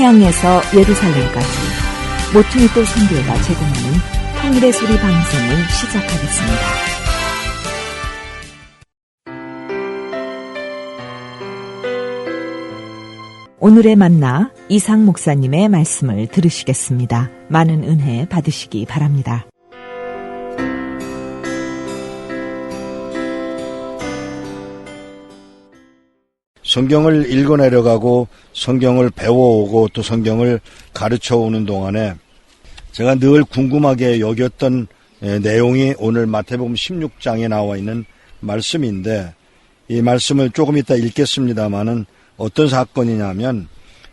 평양에서 예루살렘까지 모퉁이 돌 선교회가 제공하는 통일의 소리 방송을 시작하겠습니다. 오늘의 만나 이상 목사님의 말씀을 들으시겠습니다. 많은 은혜 받으시기 바랍니다. 성경을 읽어내려가고 성경을 배워오고 또 성경을 가르쳐오는 동안에 제가 늘 궁금하게 여겼던 내용이 오늘 마태복음 16장에 나와 있는 말씀인데, 이 말씀을 조금 이따 읽겠습니다마는 어떤 사건이냐면,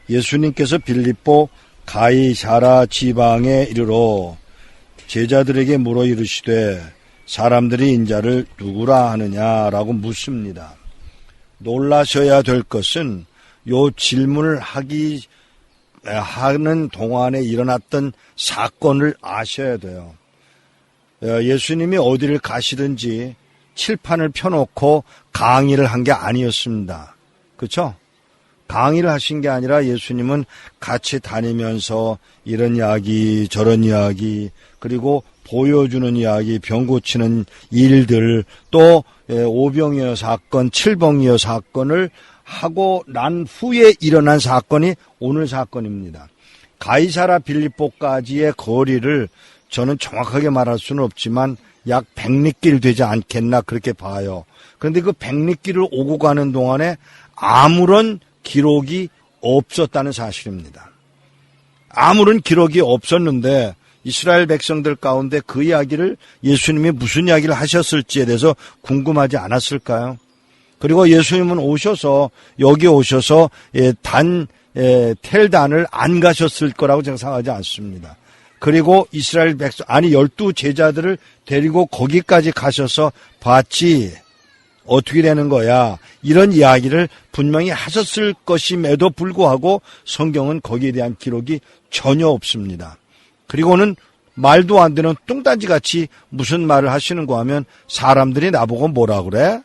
예수님께서 빌립보 가이사랴 지방에 이르러 제자들에게 물어 이르시되 사람들이 인자를 누구라 하느냐라고 묻습니다. 놀라셔야 될 것은 요 질문을 하는 동안에 일어났던 사건을 아셔야 돼요. 예수님이 어디를 가시든지 칠판을 펴놓고 강의를 한 게 아니었습니다. 그렇죠? 강의를 하신 게 아니라 예수님은 같이 다니면서 이런 이야기 저런 이야기, 그리고 보여주는 이야기, 병 고치는 일들, 또 오병이어 사건, 칠병이어 사건을 하고 난 후에 일어난 사건이 오늘 사건입니다. 가이사랴 빌립보까지의 거리를 저는 정확하게 말할 수는 없지만 약 100리길 되지 않겠나 그렇게 봐요. 그런데 그 100리길을 오고 가는 동안에 아무런 기록이 없었다는 사실입니다. 아무런 기록이 없었는데 이스라엘 백성들 가운데 그 이야기를 예수님이 무슨 이야기를 하셨을지에 대해서 궁금하지 않았을까요? 그리고 예수님은 여기 오셔서 텔단을 안 가셨을 거라고 제가 생각하지 않습니다. 그리고 이스라엘 백성, 12 제자들을 데리고 거기까지 가셔서 봤지, 어떻게 되는 거야, 이런 이야기를 분명히 하셨을 것임에도 불구하고 성경은 거기에 대한 기록이 전혀 없습니다. 그리고는 말도 안 되는 뚱딴지같이 무슨 말을 하시는가 하면 사람들이 나보고 뭐라 그래?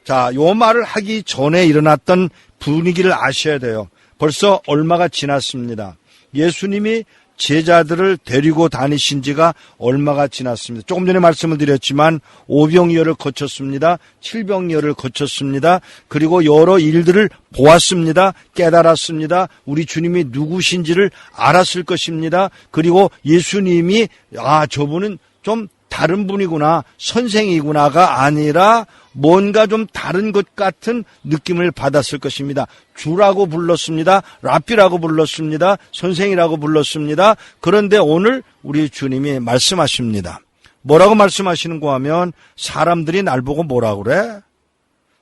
자, 요 말을 하기 전에 일어났던 분위기를 아셔야 돼요. 벌써 얼마가 지났습니다. 예수님이 제자들을 데리고 다니신 지가 얼마가 지났습니다. 조금 전에 말씀을 드렸지만 오병이어를 거쳤습니다. 칠병이어를 거쳤습니다. 그리고 여러 일들을 보았습니다. 깨달았습니다. 우리 주님이 누구신지를 알았을 것입니다. 그리고 예수님이 저분은 좀 다른 분이구나, 선생이구나가 아니라 뭔가 좀 다른 것 같은 느낌을 받았을 것입니다. 주라고 불렀습니다. 랍비라고 불렀습니다. 선생이라고 불렀습니다. 그런데 오늘 우리 주님이 말씀하십니다. 뭐라고 말씀하시는가 하면 사람들이 날 보고 뭐라 그래?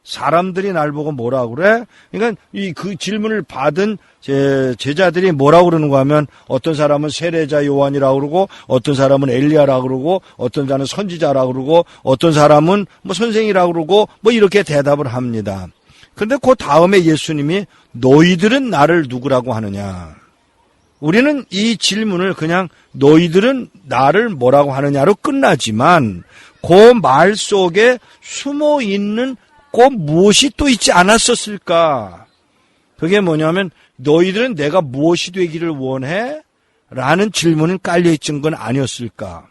사람들이 날 보고 뭐라 그래? 그러니까 그 질문을 받은 제자들이 뭐라고 그러는가 하면 어떤 사람은 세례자 요한이라고 그러고 어떤 사람은 엘리야라고 그러고 어떤 자는 선지자라고 그러고 어떤 사람은 선생이라고 그러고 이렇게 대답을 합니다. 그런데 그 다음에 예수님이 너희들은 나를 누구라고 하느냐? 우리는 이 질문을 그냥 너희들은 나를 뭐라고 하느냐로 끝나지만 그 말 속에 숨어 있는 꼭 무엇이 또 있지 않았었을까? 그게 뭐냐면 너희들은 내가 무엇이 되기를 원해? 라는 질문은 깔려있는 건 아니었을까?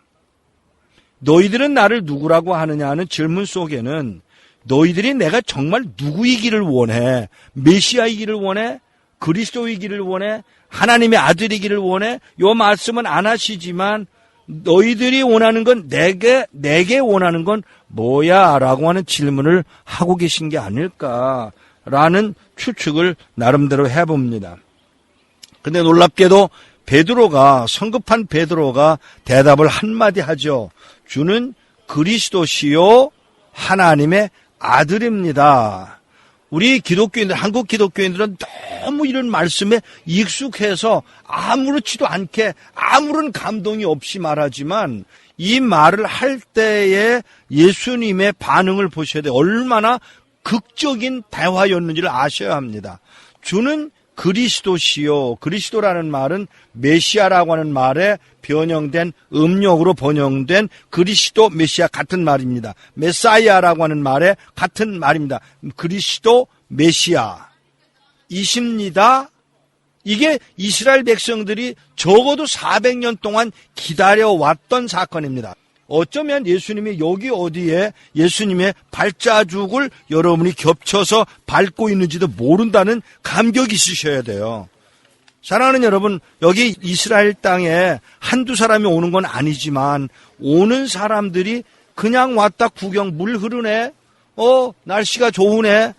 너희들은 나를 누구라고 하느냐는 질문 속에는 너희들이 내가 정말 누구이기를 원해? 메시아이기를 원해? 그리스도이기를 원해? 하나님의 아들이기를 원해? 요 말씀은 안 하시지만 너희들이 원하는 건 내게 원하는 건 뭐야? 라고 하는 질문을 하고 계신 게 아닐까라는 추측을 나름대로 해봅니다. 근데 놀랍게도 성급한 베드로가 대답을 한마디 하죠. 주는 그리스도시요 하나님의 아들입니다. 우리 기독교인들, 한국 기독교인들은 너무 이런 말씀에 익숙해서 아무렇지도 않게 아무런 감동이 없이 말하지만 이 말을 할 때에 예수님의 반응을 보셔야 돼요. 얼마나 극적인 대화였는지를 아셔야 합니다. 주는 그리스도시요. 그리스도라는 말은 메시아라고 하는 말에 변형된 음력으로 번역된 그리스도 메시아 같은 말입니다. 메사이아라고 하는 말에 같은 말입니다. 그리스도 메시아 이십니다. 이게 이스라엘 백성들이 적어도 400년 동안 기다려왔던 사건입니다. 어쩌면 예수님이 여기 어디에 예수님의 발자국을 여러분이 겹쳐서 밟고 있는지도 모른다는 감격이 있으셔야 돼요. 사랑하는 여러분, 여기 이스라엘 땅에 한두 사람이 오는 건 아니지만 오는 사람들이 그냥 왔다 구경, 물 흐르네, 날씨가 좋으네,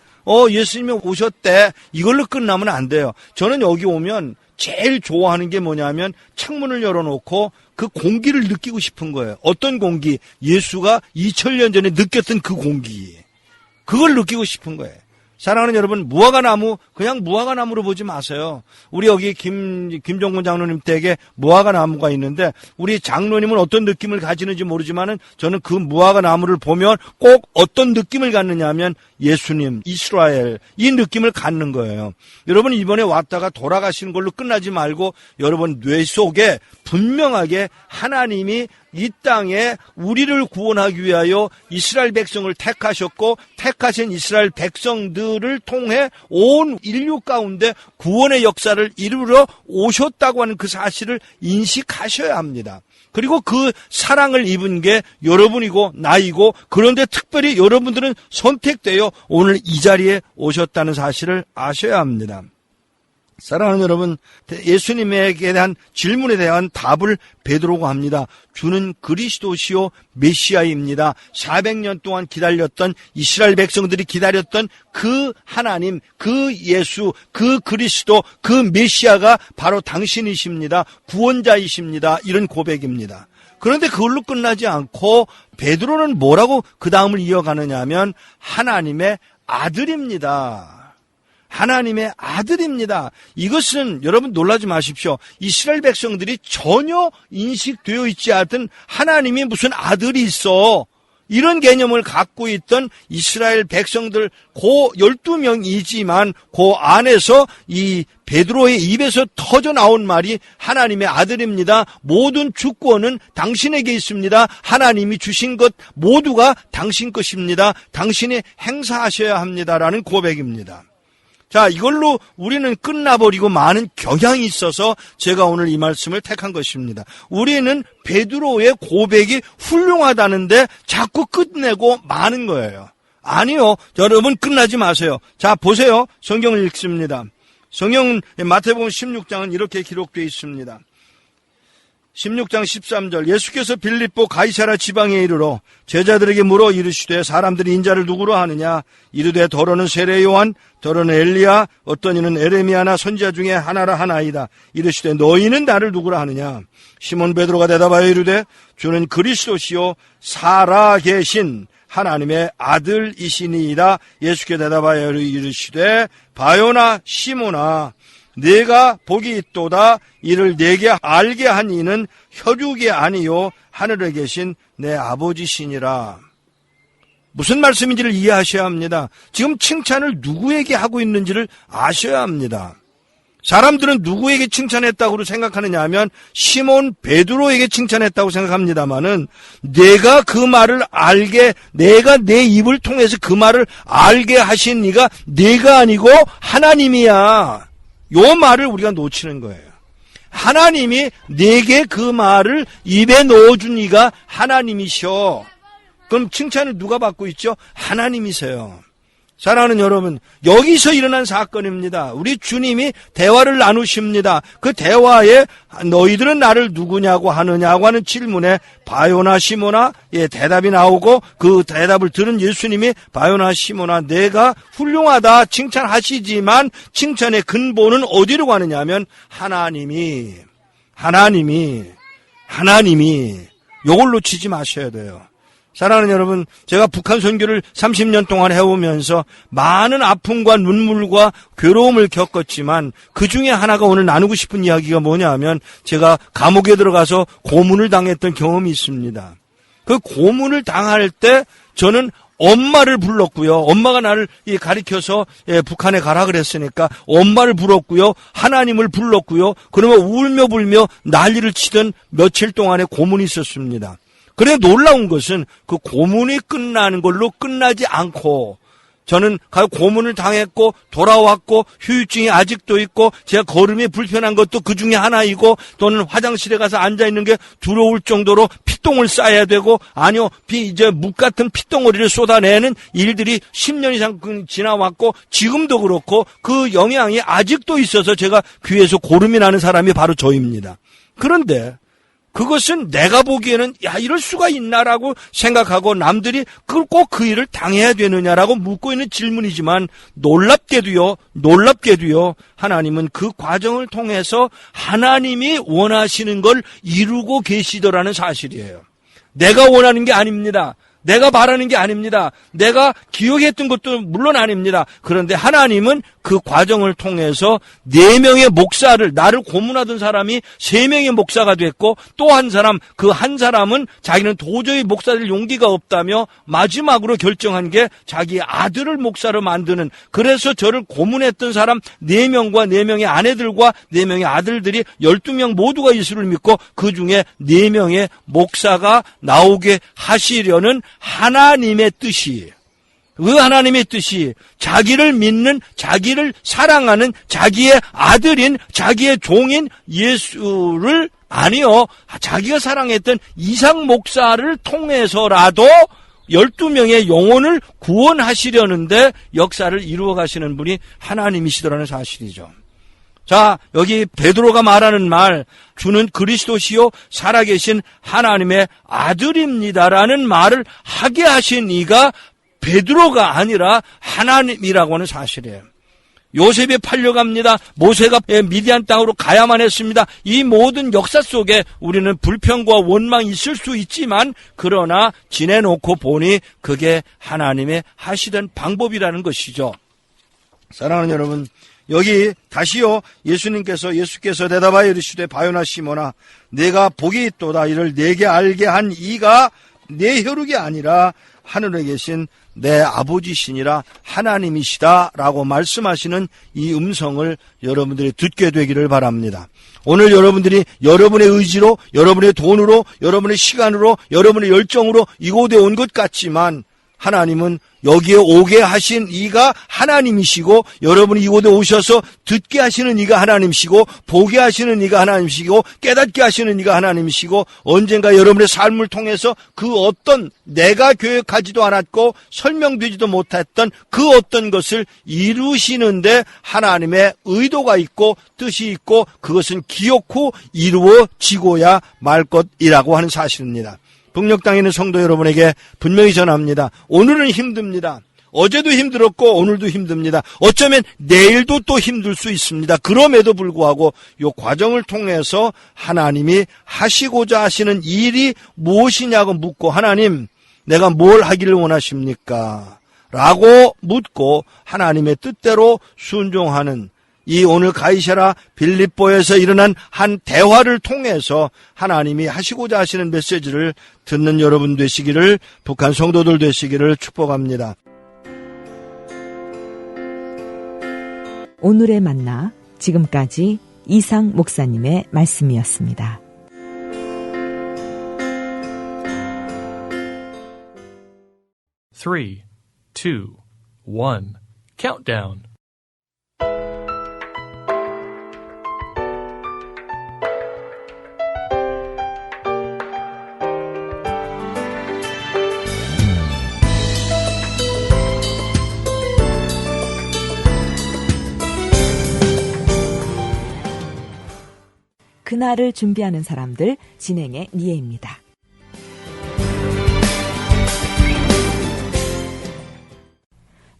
예수님이 오셨대, 이걸로 끝나면 안 돼요. 저는 여기 오면 제일 좋아하는 게 뭐냐면 창문을 열어놓고 그 공기를 느끼고 싶은 거예요. 어떤 공기? 예수가 2000년 전에 느꼈던 그 공기. 그걸 느끼고 싶은 거예요. 사랑하는 여러분, 무화과나무 그냥 무화과나무로 보지 마세요. 우리 여기 김종근 장로님 댁에 무화과나무가 있는데 우리 장로님은 어떤 느낌을 가지는지 모르지만은 저는 그 무화과나무를 보면 꼭 어떤 느낌을 갖느냐 하면 예수님, 이스라엘 이 느낌을 갖는 거예요. 여러분 이번에 왔다가 돌아가시는 걸로 끝나지 말고 여러분 뇌 속에 분명하게 하나님이 이 땅에 우리를 구원하기 위하여 이스라엘 백성을 택하셨고 택하신 이스라엘 백성들을 통해 온 인류 가운데 구원의 역사를 이루러 오셨다고 하는 그 사실을 인식하셔야 합니다. 그리고 그 사랑을 입은 게 여러분이고 나이고 그런데 특별히 여러분들은 선택되어 오늘 이 자리에 오셨다는 사실을 아셔야 합니다. 사랑하는 여러분, 예수님에게 대한 질문에 대한 답을 베드로가 합니다. 주는 그리스도시요 메시아입니다. 400년 동안 기다렸던 이스라엘 백성들이 기다렸던 그 하나님, 그 예수, 그 그리스도, 그 메시아가 바로 당신이십니다. 구원자이십니다. 이런 고백입니다. 그런데 그걸로 끝나지 않고 베드로는 뭐라고 그 다음을 이어가느냐 하면 하나님의 아들입니다. 하나님의 아들입니다. 이것은 여러분 놀라지 마십시오. 이스라엘 백성들이 전혀 인식되어 있지 않던 하나님이 무슨 아들이 있어. 이런 개념을 갖고 있던 이스라엘 백성들 고 12명이지만 그 안에서 이 베드로의 입에서 터져 나온 말이 하나님의 아들입니다. 모든 주권은 당신에게 있습니다. 하나님이 주신 것 모두가 당신 것입니다. 당신이 행사하셔야 합니다라는 고백입니다. 자, 이걸로 우리는 끝나버리고 많은 경향이 있어서 제가 오늘 이 말씀을 택한 것입니다. 우리는 베드로의 고백이 훌륭하다는데 자꾸 끝내고 마는 거예요. 아니요. 여러분 끝나지 마세요. 자, 보세요. 성경을 읽습니다. 성경 마태복음 16장은 이렇게 기록되어 있습니다. 16장 13절 예수께서 빌립보 가이사랴 지방에 이르러 제자들에게 물어 이르시되 사람들이 인자를 누구로 하느냐 이르되 더러는 세례 요한 더러는 엘리야 어떤 이는 에레미야나 선지자 중에 하나라 하나이다. 이르시되 너희는 나를 누구라 하느냐 시몬 베드로가 대답하여 이르되 주는 그리스도시요 살아계신 하나님의 아들이시니이다. 예수께 대답하여 이르시되 바요나 시몬아 내가 복이 있도다. 이를 내게 알게 한 이는 혈육이 아니요 하늘에 계신 내 아버지시니라. 무슨 말씀인지를 이해하셔야 합니다. 지금 칭찬을 누구에게 하고 있는지를 아셔야 합니다. 사람들은 누구에게 칭찬했다고 생각하느냐 하면 시몬 베드로에게 칭찬했다고 생각합니다마는 내가 그 말을 알게 내가 내 입을 통해서 그 말을 알게 하신 이가 내가 아니고 하나님이야. 요 말을 우리가 놓치는 거예요. 하나님이 내게 그 말을 입에 넣어준 이가 하나님이셔. 그럼 칭찬을 누가 받고 있죠? 하나님이세요. 사랑하는 여러분, 여기서 일어난 사건입니다. 우리 주님이 대화를 나누십니다. 그 대화에 너희들은 나를 누구냐고 하느냐고 하는 질문에 바요나 시모나 대답이 나오고 그 대답을 들은 예수님이 바요나 시모나 내가 훌륭하다 칭찬하시지만 칭찬의 근본은 어디로 가느냐 하면 하나님이 요걸 놓치지 마셔야 돼요. 사랑하는 여러분, 제가 북한 선교를 30년 동안 해오면서 많은 아픔과 눈물과 괴로움을 겪었지만 그 중에 하나가 오늘 나누고 싶은 이야기가 뭐냐 하면 제가 감옥에 들어가서 고문을 당했던 경험이 있습니다. 그 고문을 당할 때 저는 엄마를 불렀고요. 엄마가 나를 가리켜서 북한에 가라 그랬으니까 엄마를 불렀고요. 하나님을 불렀고요. 그러면 울며 불며 난리를 치던 며칠 동안의 고문이 있었습니다. 그래 놀라운 것은 그 고문이 끝나는 걸로 끝나지 않고 저는 고문을 당했고 돌아왔고 후유증이 아직도 있고 제가 걸음이 불편한 것도 그 중에 하나이고 또는 화장실에 가서 앉아있는 게 두려울 정도로 피똥을 싸야 되고 아니요 이제 묵 같은 피덩어리를 쏟아내는 일들이 10년 이상 지나왔고 지금도 그렇고 그 영향이 아직도 있어서 제가 귀에서 고름이 나는 사람이 바로 저입니다. 그런데 그것은 내가 보기에는 이럴 수가 있나라고 생각하고 남들이 그걸 꼭 그 일을 당해야 되느냐라고 묻고 있는 질문이지만 놀랍게도요 하나님은 그 과정을 통해서 하나님이 원하시는 걸 이루고 계시더라는 사실이에요. 내가 원하는 게 아닙니다. 내가 바라는 게 아닙니다. 내가 기억했던 것도 물론 아닙니다. 그런데 하나님은 그 과정을 통해서 4명의 목사를, 나를 고문하던 사람이 3명의 목사가 됐고 또 한 사람, 그 한 사람은 자기는 도저히 목사 될 용기가 없다며 마지막으로 결정한 게 자기 아들을 목사로 만드는, 그래서 저를 고문했던 사람 4명과 4명의 아내들과 4명의 아들들이 12명 모두가 예수를 믿고 그 중에 4명의 목사가 나오게 하시려는 하나님의 뜻이, 그 하나님의 뜻이 자기를 믿는, 자기를 사랑하는 자기의 아들인, 자기의 종인 예수를, 아니요, 자기가 사랑했던 이상 목사를 통해서라도 12명의 영혼을 구원하시려는데 역사를 이루어 가시는 분이 하나님이시더라는 사실이죠. 자, 여기 베드로가 말하는 말, 주는 그리스도시요 살아계신 하나님의 아들입니다라는 말을 하게 하신 이가 베드로가 아니라 하나님이라고 하는 사실이에요. 요셉이 팔려갑니다. 모세가 미디안 땅으로 가야만 했습니다. 이 모든 역사 속에 우리는 불평과 원망이 있을 수 있지만 그러나 지내놓고 보니 그게 하나님의 하시던 방법이라는 것이죠. 사랑하는 여러분, 여기 다시요, 예수께서 대답하여 이르시되 바요나 시몬아 내가 복이 있도다. 이를 내게 알게 한 이가 내 혈육이 아니라 하늘에 계신 내 아버지시니라 하나님이시다 라고 말씀하시는 이 음성을 여러분들이 듣게 되기를 바랍니다. 오늘 여러분들이 여러분의 의지로, 여러분의 돈으로, 여러분의 시간으로, 여러분의 열정으로 이곳에 온 것 같지만 하나님은 여기에 오게 하신 이가 하나님이시고 여러분이 이곳에 오셔서 듣게 하시는 이가 하나님이시고 보게 하시는 이가 하나님이시고 깨닫게 하시는 이가 하나님이시고 언젠가 여러분의 삶을 통해서 그 어떤 내가 계획하지도 않았고 설명되지도 못했던 그 어떤 것을 이루시는데 하나님의 의도가 있고 뜻이 있고 그것은 기어코 이루어지고야 말 것이라고 하는 사실입니다. 북녘 땅에 있는 성도 여러분에게 분명히 전합니다. 오늘은 힘듭니다. 어제도 힘들었고 오늘도 힘듭니다. 어쩌면 내일도 또 힘들 수 있습니다. 그럼에도 불구하고 이 과정을 통해서 하나님이 하시고자 하시는 일이 무엇이냐고 묻고 하나님 내가 뭘 하기를 원하십니까? 라고 묻고 하나님의 뜻대로 순종하는 이 오늘 가이사랴 빌립보에서 일어난 한 대화를 통해서 하나님이 하시고자 하시는 메시지를 듣는 여러분 되시기를, 북한 성도들 되시기를 축복합니다. 오늘의 만나, 지금까지 이상 목사님의 말씀이었습니다. Three, two, one, countdown. 그날을 준비하는 사람들, 진행의 니에입니다.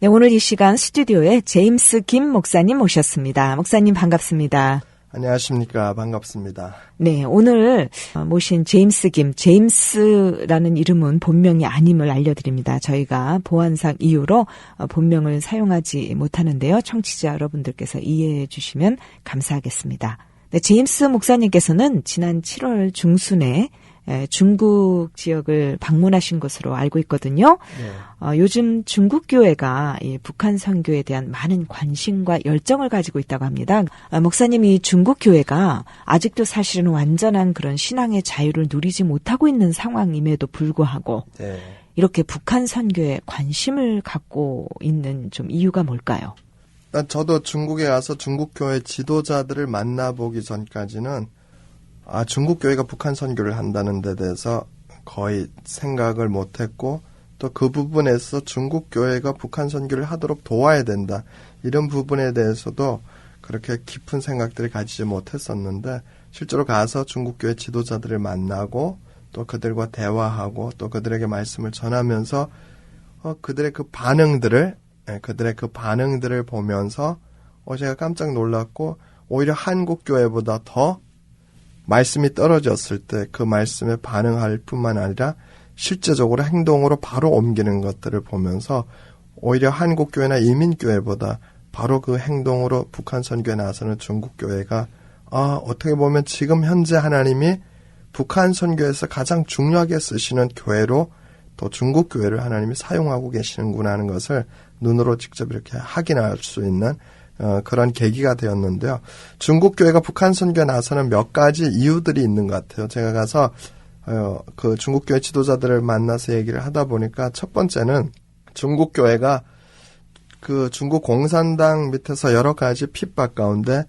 네, 오늘 이 시간 스튜디오에 제임스 김 목사님 모셨습니다. 목사님 반갑습니다. 안녕하십니까. 반갑습니다. 네, 오늘 모신 제임스 김, 제임스라는 이름은 본명이 아님을 알려드립니다. 저희가 보안상 이유로 본명을 사용하지 못하는데요. 청취자 여러분들께서 이해해 주시면 감사하겠습니다. 네, 제임스 목사님께서는 지난 7월 중순에 중국 지역을 방문하신 것으로 알고 있거든요. 네. 요즘 중국 교회가 이 북한 선교에 대한 많은 관심과 열정을 가지고 있다고 합니다. 목사님이 중국 교회가 아직도 사실은 완전한 그런 신앙의 자유를 누리지 못하고 있는 상황임에도 불구하고 네. 이렇게 북한 선교에 관심을 갖고 있는 좀 이유가 뭘까요? 저도 중국에 가서 중국 교회 지도자들을 만나보기 전까지는 중국 교회가 북한 선교를 한다는 데 대해서 거의 생각을 못했고 또 그 부분에서 중국 교회가 북한 선교를 하도록 도와야 된다. 이런 부분에 대해서도 그렇게 깊은 생각들을 가지지 못했었는데 실제로 가서 중국 교회 지도자들을 만나고 또 그들과 대화하고 또 그들에게 말씀을 전하면서 그들의 그 반응들을 보면서 제가 깜짝 놀랐고 오히려 한국 교회보다 더 말씀이 떨어졌을 때 그 말씀에 반응할 뿐만 아니라 실제적으로 행동으로 바로 옮기는 것들을 보면서 오히려 한국 교회나 이민 교회보다 바로 그 행동으로 북한 선교에 나서는 중국 교회가 어떻게 보면 지금 현재 하나님이 북한 선교에서 가장 중요하게 쓰시는 교회로 또 중국 교회를 하나님이 사용하고 계시는구나 하는 것을 눈으로 직접 이렇게 확인할 수 있는 그런 계기가 되었는데요. 중국 교회가 북한 선교에 나서는 몇 가지 이유들이 있는 것 같아요. 제가 가서 그 중국 교회 지도자들을 만나서 얘기를 하다 보니까 첫 번째는 중국 교회가 그 중국 공산당 밑에서 여러 가지 핍박 가운데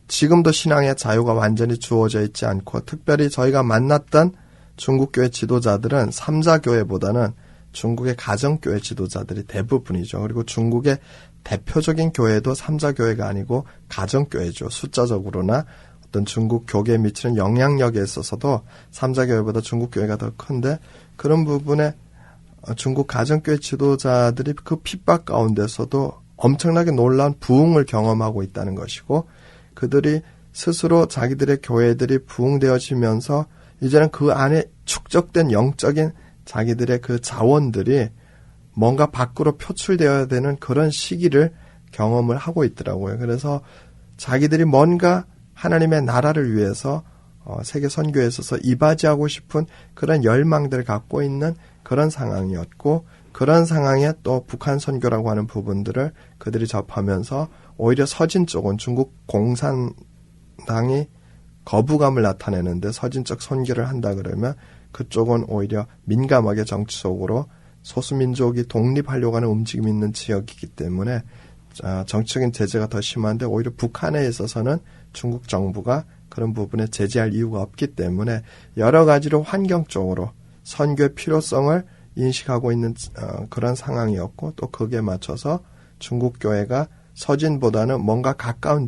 지금도 신앙의 자유가 완전히 주어져 있지 않고 특별히 저희가 만났던 중국교회 지도자들은 삼자교회보다는 중국의 가정교회 지도자들이 대부분이죠. 그리고 중국의 대표적인 교회도 삼자교회가 아니고 가정교회죠. 숫자적으로나 어떤 중국 교계에 미치는 영향력에 있어서도 삼자교회보다 중국교회가 더 큰데 그런 부분에 중국 가정교회 지도자들이 그 핍박 가운데서도 엄청나게 놀라운 부흥을 경험하고 있다는 것이고 그들이 스스로 자기들의 교회들이 부흥되어지면서 이제는 그 안에 축적된 영적인 자기들의 그 자원들이 뭔가 밖으로 표출되어야 되는 그런 시기를 경험을 하고 있더라고요. 그래서 자기들이 뭔가 하나님의 나라를 위해서 세계 선교에 있어서 이바지하고 싶은 그런 열망들을 갖고 있는 그런 상황이었고 그런 상황에 또 북한 선교라고 하는 부분들을 그들이 접하면서 오히려 서진 쪽은 중국 공산당이 거부감을 나타내는데 서진적 선교를 한다 그러면 그쪽은 오히려 민감하게 정치적으로 소수민족이 독립하려고 하는 움직임이 있는 지역이기 때문에 정치적인 제재가 더 심한데 오히려 북한에 있어서는 중국 정부가 그런 부분에 제재할 이유가 없기 때문에 여러 가지로 환경적으로 선교의 필요성을 인식하고 있는 그런 상황이었고 또 거기에 맞춰서 중국 교회가 서진보다는 뭔가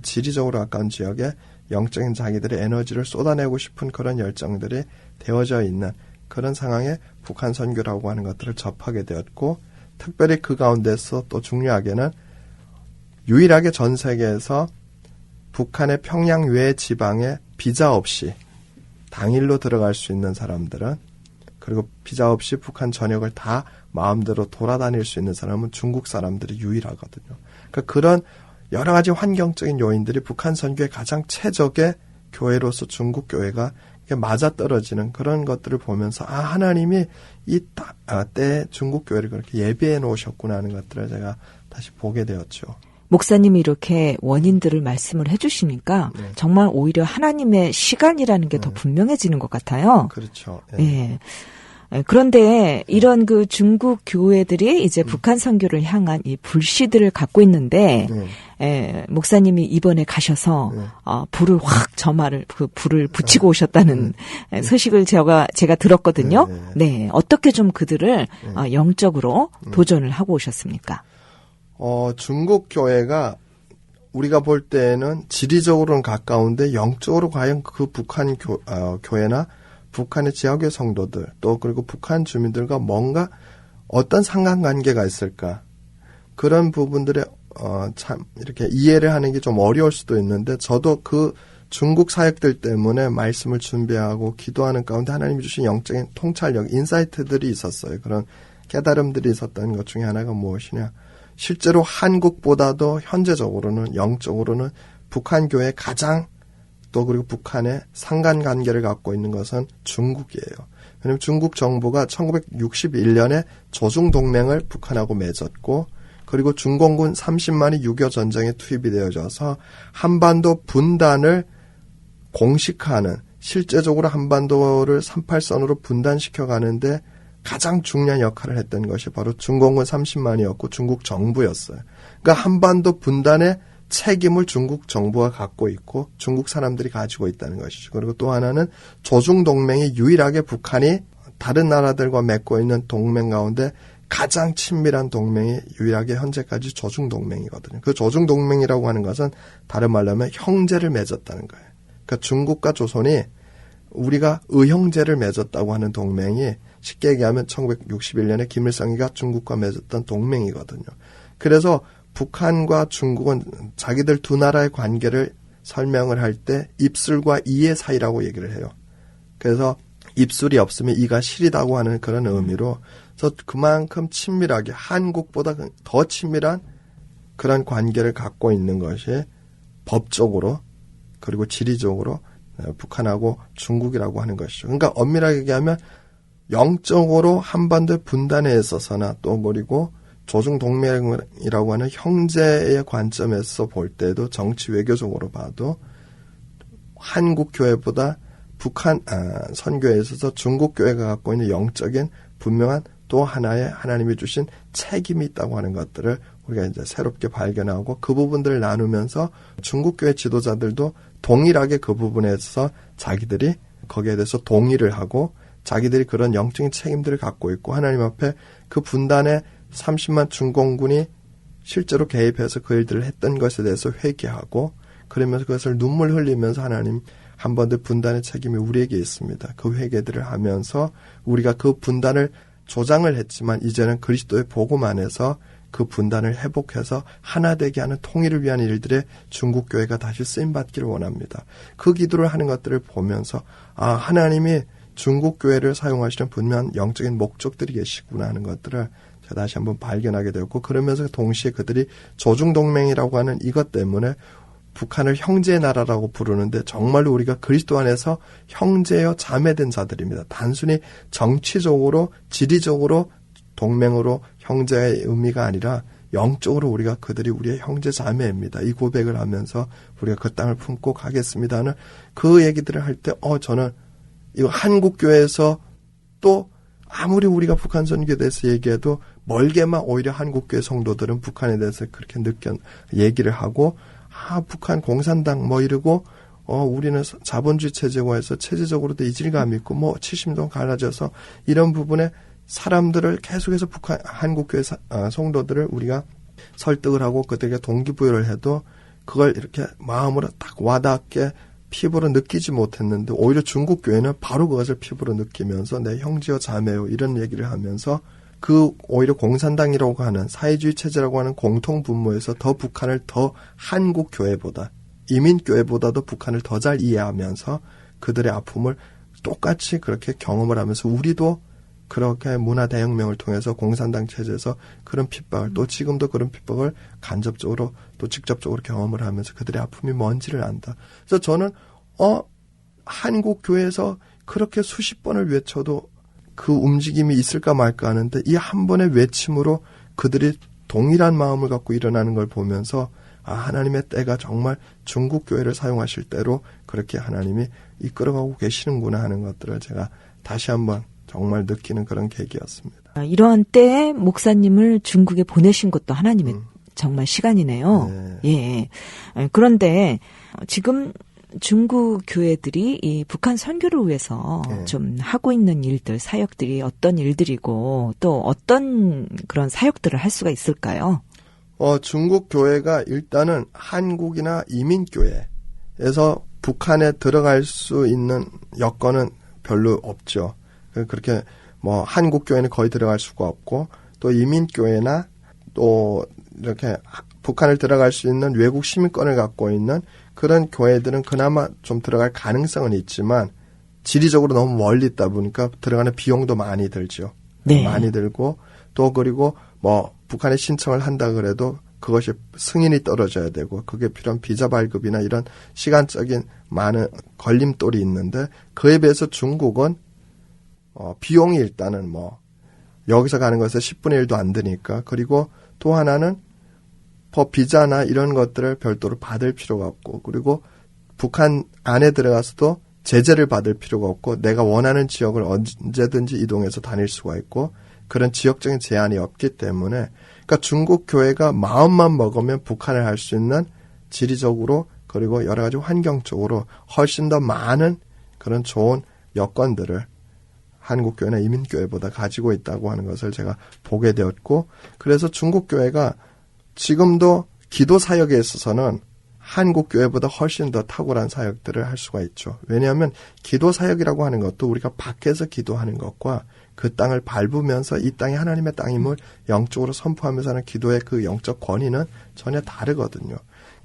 지리적으로 가까운 지역에 영적인 자기들의 에너지를 쏟아내고 싶은 그런 열정들이 되어져 있는 그런 상황에 북한 선교라고 하는 것들을 접하게 되었고 특별히 그 가운데서 또 중요하게는 유일하게 전 세계에서 북한의 평양 외 지방에 비자 없이 당일로 들어갈 수 있는 사람들은 그리고 비자 없이 북한 전역을 다 마음대로 돌아다닐 수 있는 사람은 중국 사람들이 유일하거든요. 그러니까 그런 여러 가지 환경적인 요인들이 북한 선교의 가장 최적의 교회로서 중국 교회가 맞아떨어지는 그런 것들을 보면서 하나님이 이 때에 중국 교회를 그렇게 예비해 놓으셨구나 하는 것들을 제가 다시 보게 되었죠. 목사님이 이렇게 원인들을 말씀을 해주시니까 네. 정말 오히려 하나님의 시간이라는 게 더 분명해지는 것 같아요. 그렇죠. 네. 그런데 이런 그 중국 교회들이 이제 북한 선교를 향한 이 불씨들을 갖고 있는데, 목사님이 이번에 가셔서, 불을 확 그 불을 붙이고 오셨다는 소식을 제가 들었거든요. 네. 어떻게 좀 그들을 영적으로 도전을 하고 오셨습니까? 중국 교회가 우리가 볼 때는 지리적으로는 가까운데 영적으로 과연 그 북한 교회나 북한의 지역의 성도들 또 그리고 북한 주민들과 뭔가 어떤 상관관계가 있을까 그런 부분들에 참 이렇게 이해를 하는 게 좀 어려울 수도 있는데 저도 그 중국 사역들 때문에 말씀을 준비하고 기도하는 가운데 하나님이 주신 영적인 통찰력 인사이트들이 있었어요. 그런 깨달음들이 있었던 것 중에 하나가 무엇이냐 실제로 한국보다도 현재적으로는 영적으로는 북한 교회의 가장 또 그리고 북한의 상관관계를 갖고 있는 것은 중국이에요. 왜냐하면 중국 정부가 1961년에 조중동맹을 북한하고 맺었고 그리고 중공군 30만이 6.25 전쟁에 투입이 되어져서 한반도 분단을 공식화하는 실제적으로 한반도를 38선으로 분단시켜 가는데 가장 중요한 역할을 했던 것이 바로 중공군 30만이었고 중국 정부였어요. 그러니까 한반도 분단의 책임을 중국 정부가 갖고 있고 중국 사람들이 가지고 있다는 것이죠. 그리고 또 하나는 조중동맹이 유일하게 북한이 다른 나라들과 맺고 있는 동맹 가운데 가장 친밀한 동맹이 유일하게 현재까지 조중동맹이거든요. 그 조중동맹이라고 하는 것은 다른 말로 하면 형제를 맺었다는 거예요. 그러니까 중국과 조선이 우리가 의형제를 맺었다고 하는 동맹이 쉽게 얘기하면 1961년에 김일성이가 중국과 맺었던 동맹이거든요. 그래서 북한과 중국은 자기들 두 나라의 관계를 설명을 할 때 입술과 이의 사이라고 얘기를 해요. 그래서 입술이 없으면 이가 시리다고 하는 그런 의미로 그래서 그만큼 친밀하게 한국보다 더 친밀한 그런 관계를 갖고 있는 것이 법적으로 그리고 지리적으로 북한하고 중국이라고 하는 것이죠. 그러니까 엄밀하게 얘기하면 영적으로 한반도 분단에 있어서나 또 그리고 조중동맹이라고 하는 형제의 관점에서 볼 때도 정치 외교적으로 봐도 한국 교회보다 북한 선교에 있어서 중국 교회가 갖고 있는 영적인 분명한 또 하나의 하나님이 주신 책임이 있다고 하는 것들을 우리가 이제 새롭게 발견하고 그 부분들을 나누면서 중국 교회 지도자들도 동일하게 그 부분에서 자기들이 거기에 대해서 동의를 하고 자기들이 그런 영적인 책임들을 갖고 있고 하나님 앞에 그 분단의 30만 중공군이 실제로 개입해서 그 일들을 했던 것에 대해서 회개하고 그러면서 그것을 눈물 흘리면서 하나님 한 번 더 분단의 책임이 우리에게 있습니다. 그 회개들을 하면서 우리가 그 분단을 조장을 했지만 이제는 그리스도의 복음 안에서 그 분단을 회복해서 하나 되게 하는 통일을 위한 일들에 중국 교회가 다시 쓰임받기를 원합니다. 그 기도를 하는 것들을 보면서 하나님이 중국 교회를 사용하시는 분명한 영적인 목적들이 계시구나 하는 것들을 제가 다시 한번 발견하게 되었고 그러면서 동시에 그들이 조중동맹이라고 하는 이것 때문에 북한을 형제의 나라라고 부르는데 정말로 우리가 그리스도 안에서 형제여 자매된 자들입니다. 단순히 정치적으로 지리적으로 동맹으로 형제의 의미가 아니라 영적으로 우리가 그들이 우리의 형제 자매입니다. 이 고백을 하면서 우리가 그 땅을 품고 가겠습니다는 그 얘기들을 할 때 저는 이거 한국교회에서 또 아무리 우리가 북한 선교에 대해서 얘기해도 멀게만 오히려 한국교회 성도들은 북한에 대해서 그렇게 얘기를 하고 북한 공산당 이러고 우리는 자본주의 체제화해서 체제적으로도 이질감 있고 70도 갈라져서 이런 부분에 사람들을 계속해서 한국교회 성도들을 우리가 설득을 하고 그들에게 동기부여를 해도 그걸 이렇게 마음으로 딱 와닿게 피부로 느끼지 못했는데 오히려 중국교회는 바로 그것을 피부로 느끼면서 내 형제여 자매요 이런 얘기를 하면서 그 오히려 공산당이라고 하는 사회주의 체제라고 하는 공통분모에서 더 북한을 더 한국교회보다 이민교회보다도 북한을 더 잘 이해하면서 그들의 아픔을 똑같이 그렇게 경험을 하면서 우리도 그렇게 문화대혁명을 통해서 공산당 체제에서 그런 핍박을 또 지금도 그런 핍박을 간접적으로 또 직접적으로 경험을 하면서 그들의 아픔이 뭔지를 안다. 그래서 저는 한국교회에서 그렇게 수십 번을 외쳐도 그 움직임이 있을까 말까 하는데 이 한 번의 외침으로 그들이 동일한 마음을 갖고 일어나는 걸 보면서 하나님의 때가 정말 중국교회를 사용하실 때로 그렇게 하나님이 이끌어가고 계시는구나 하는 것들을 제가 다시 한번 정말 느끼는 그런 계기였습니다. 이러한 때에 목사님을 중국에 보내신 것도 하나님의 정말 시간이네요. 네. 예. 그런데 지금 중국 교회들이 이 북한 선교를 위해서 좀 하고 있는 일들, 사역들이 어떤 일들이고 또 어떤 그런 사역들을 할 수가 있을까요? 중국 교회가 일단은 한국이나 이민교회에서 북한에 들어갈 수 있는 여건은 별로 없죠. 그렇게 한국 교회는 거의 들어갈 수가 없고 또 이민교회나 또 이렇게 북한을 들어갈 수 있는 외국 시민권을 갖고 있는 그런 교회들은 그나마 좀 들어갈 가능성은 있지만 지리적으로 너무 멀리 있다 보니까 들어가는 비용도 많이 들죠. 네. 많이 들고 또 그리고 북한에 신청을 한다 그래도 그것이 승인이 떨어져야 되고 그게 필요한 비자 발급이나 이런 시간적인 많은 걸림돌이 있는데 그에 비해서 중국은 비용이 일단은 여기서 가는 것에 10분의 1도 안 드니까 그리고 또 하나는 비자나 이런 것들을 별도로 받을 필요가 없고 그리고 북한 안에 들어가서도 제재를 받을 필요가 없고 내가 원하는 지역을 언제든지 이동해서 다닐 수가 있고 그런 지역적인 제한이 없기 때문에 그러니까 중국 교회가 마음만 먹으면 북한을 할 수 있는 지리적으로 그리고 여러 가지 환경적으로 훨씬 더 많은 그런 좋은 여건들을 한국교회나 이민교회보다 가지고 있다고 하는 것을 제가 보게 되었고 그래서 중국교회가 지금도 기도 사역에 있어서는 한국교회보다 훨씬 더 탁월한 사역들을 할 수가 있죠. 왜냐하면 기도 사역이라고 하는 것도 우리가 밖에서 기도하는 것과 그 땅을 밟으면서 이 땅이 하나님의 땅임을 영적으로 선포하면서 하는 기도의 그 영적 권위는 전혀 다르거든요.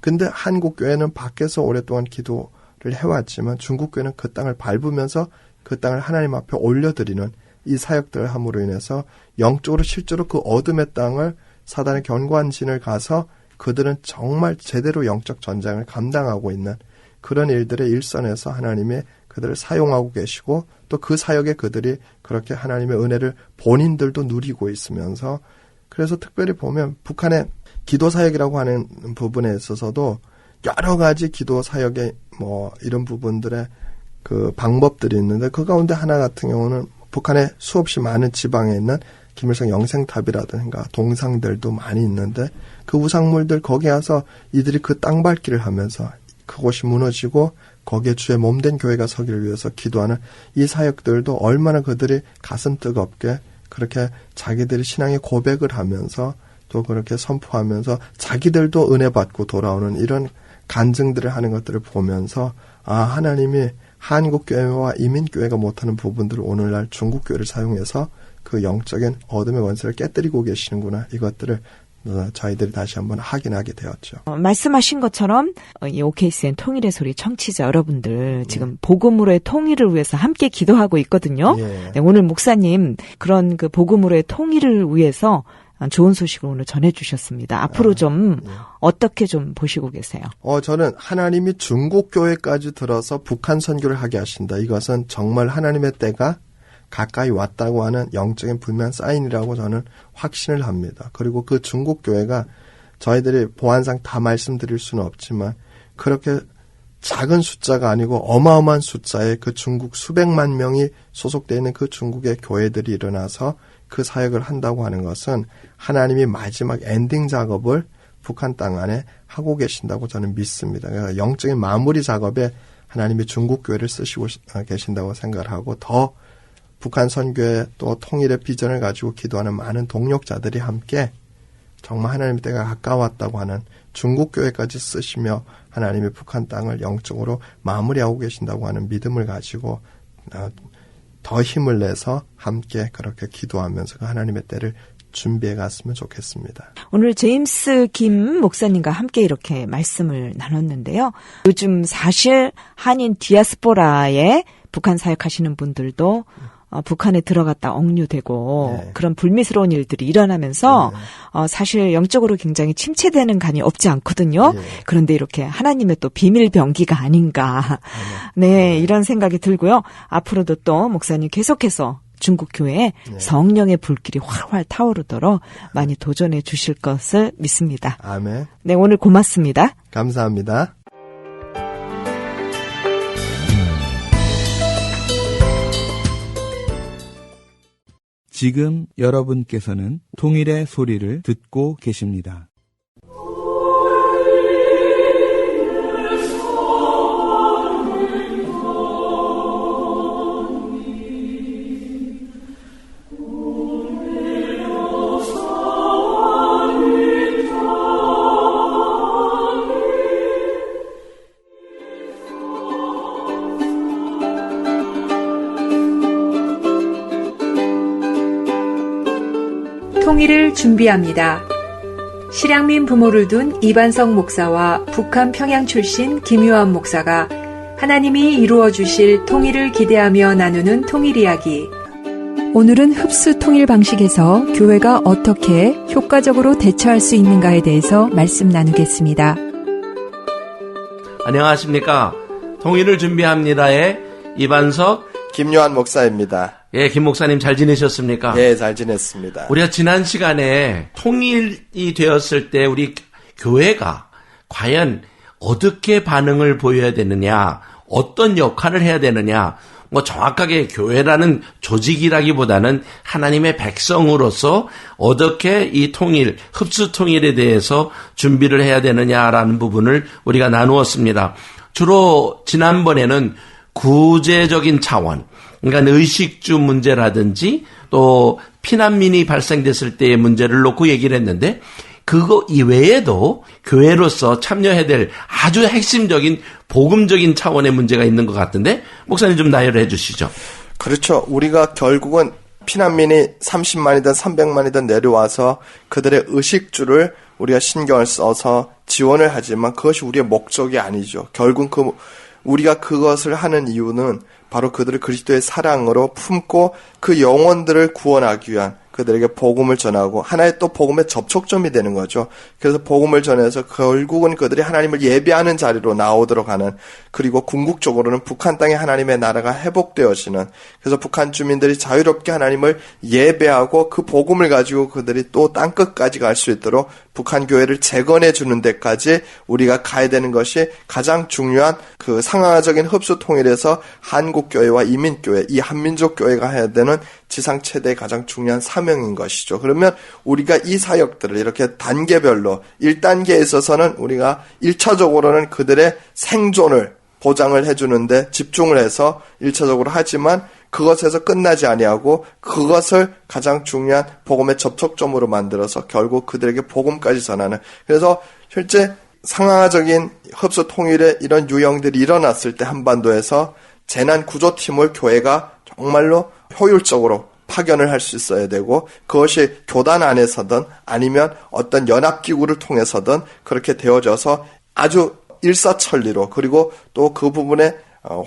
근데 한국교회는 밖에서 오랫동안 기도를 해왔지만 중국교회는 그 땅을 밟으면서 그 땅을 하나님 앞에 올려드리는 이 사역들을 함으로 인해서 영적으로 실제로 그 어둠의 땅을 사단의 견고한진을 가서 그들은 정말 제대로 영적 전쟁을 감당하고 있는 그런 일들의 일선에서 하나님이 그들을 사용하고 계시고 또 그 사역에 그들이 그렇게 하나님의 은혜를 본인들도 누리고 있으면서 그래서 특별히 보면 북한의 기도 사역이라고 하는 부분에 있어서도 여러 가지 기도 사역의 뭐 이런 부분들의 그 방법들이 있는데 그 가운데 하나 같은 경우는 북한의 수없이 많은 지방에 있는 김일성 영생탑이라든가 동상들도 많이 있는데 그 우상물들 거기에 와서 이들이 그 땅 밟기를 하면서 그곳이 무너지고 거기에 주의 몸된 교회가 서기를 위해서 기도하는 이 사역들도 얼마나 그들이 가슴 뜨겁게 그렇게 자기들이 신앙의 고백을 하면서 또 그렇게 선포하면서 자기들도 은혜 받고 돌아오는 이런 간증들을 하는 것들을 보면서 아 하나님이 한국교회와 이민교회가 못하는 부분들을 오늘날 중국교회를 사용해서 그 영적인 어둠의 원세를 깨뜨리고 계시는구나 이것들을 저희들이 다시 한번 확인하게 되었죠. 말씀하신 것처럼 이 OKCN 통일의 소리 청취자 여러분들 지금 복음으로의 통일을 위해서 함께 기도하고 있거든요. 예. 네, 오늘 목사님 그런 그 복음으로의 통일을 위해서 좋은 소식을 오늘 전해주셨습니다. 앞으로 좀 어떻게 좀 보시고 계세요? 저는 하나님이 중국 교회까지 들어서 북한 선교를 하게 하신다. 이것은 정말 하나님의 때가 가까이 왔다고 하는 영적인 분명한 사인이라고 저는 확신을 합니다. 그리고 그 중국 교회가 저희들이 보안상 다 말씀드릴 수는 없지만 그렇게 작은 숫자가 아니고 어마어마한 숫자의 그 중국 수백만 명이 소속되어 있는 그 중국의 교회들이 일어나서 그 사역을 한다고 하는 것은 하나님이 마지막 엔딩 작업을 북한 땅 안에 하고 계신다고 저는 믿습니다. 그러니까 영적인 마무리 작업에 하나님이 중국 교회를 쓰시고 계신다고 생각을 하고 더 북한 선교의 또 통일의 비전을 가지고 기도하는 많은 동력자들이 함께 정말 하나님의 때가 가까웠다고 하는 중국 교회까지 쓰시며 하나님이 북한 땅을 영적으로 마무리하고 계신다고 하는 믿음을 가지고 더 힘을 내서 함께 그렇게 기도하면서 그 하나님의 때를 준비해 갔으면 좋겠습니다. 오늘 제임스 김 목사님과 함께 이렇게 말씀을 나눴는데요. 요즘 사실 한인 디아스포라에 북한 사역하시는 분들도 북한에 들어갔다 억류되고 네. 그런 불미스러운 일들이 일어나면서 사실 영적으로 굉장히 침체되는 감이 없지 않거든요. 네. 그런데 이렇게 하나님의 또 비밀 병기가 아닌가. 네, 이런 생각이 들고요. 앞으로도 또 목사님 계속해서 중국 교회에 성령의 불길이 활활 타오르도록 많이 도전해 주실 것을 믿습니다. 아멘. 네, 오늘 고맙습니다. 감사합니다. 지금 여러분께서는 통일의 소리를 듣고 계십니다. 통일을 준비합니다. 실향민 부모를 둔 이반석 목사와 북한 평양 출신 김유한 목사가 하나님이 이루어 주실 통일을 기대하며 나누는 통일 이야기. 오늘은 흡수 통일 방식에서 교회가 어떻게 효과적으로 대처할 수 있는가에 대해서 말씀 나누겠습니다. 안녕하십니까. 통일을 준비합니다의 이반석 김요한 목사입니다. 예, 김 목사님 잘 지내셨습니까? 예, 잘 지냈습니다. 우리가 지난 시간에 통일이 되었을 때 우리 교회가 과연 어떻게 반응을 보여야 되느냐, 어떤 역할을 해야 되느냐, 뭐 정확하게 교회라는 조직이라기보다는 하나님의 백성으로서 어떻게 이 통일, 흡수 통일에 대해서 준비를 해야 되느냐라는 부분을 우리가 나누었습니다. 주로 지난번에는 구제적인 차원, 그러니까 의식주 문제라든지 또 피난민이 발생됐을 때의 문제를 놓고 얘기를 했는데, 그거 이외에도 교회로서 참여해야 될 아주 핵심적인 복음적인 차원의 문제가 있는 것 같은데, 목사님 좀 나열을 해 주시죠. 그렇죠. 우리가 결국은 피난민이 30만이든 300만이든 내려와서 그들의 의식주를 우리가 신경을 써서 지원을 하지만 그것이 우리의 목적이 아니죠. 결국 우리가 그것을 하는 이유는 바로 그들을 그리스도의 사랑으로 품고 그 영혼들을 구원하기 위한, 그들에게 복음을 전하고 하나의 또 복음의 접촉점이 되는 거죠. 그래서 복음을 전해서 결국은 그들이 하나님을 예배하는 자리로 나오도록 하는, 그리고 궁극적으로는 북한 땅에 하나님의 나라가 회복되어지는, 그래서 북한 주민들이 자유롭게 하나님을 예배하고 그 복음을 가지고 그들이 또 땅끝까지 갈 수 있도록 북한 교회를 재건해 주는 데까지 우리가 가야 되는 것이 가장 중요한 그 상하적인 흡수 통일에서 한국교회와 이민교회, 이 한민족 교회가 해야 되는 지상 최대의 가장 중요한 사명인 것이죠. 그러면 우리가 이 사역들을 이렇게 단계별로 1단계에 있어서는 우리가 1차적으로는 그들의 생존을 보장을 해주는데 집중을 해서 1차적으로 하지만 그것에서 끝나지 아니하고 그것을 가장 중요한 복음의 접촉점으로 만들어서 결국 그들에게 복음까지 전하는, 그래서 실제 상하적인 흡수 통일의 이런 유형들이 일어났을 때 한반도에서 재난구조팀을 교회가 정말로 효율적으로 파견을 할 수 있어야 되고, 그것이 교단 안에서든 아니면 어떤 연합기구를 통해서든 그렇게 되어져서 아주 일사천리로, 그리고 또 그 부분에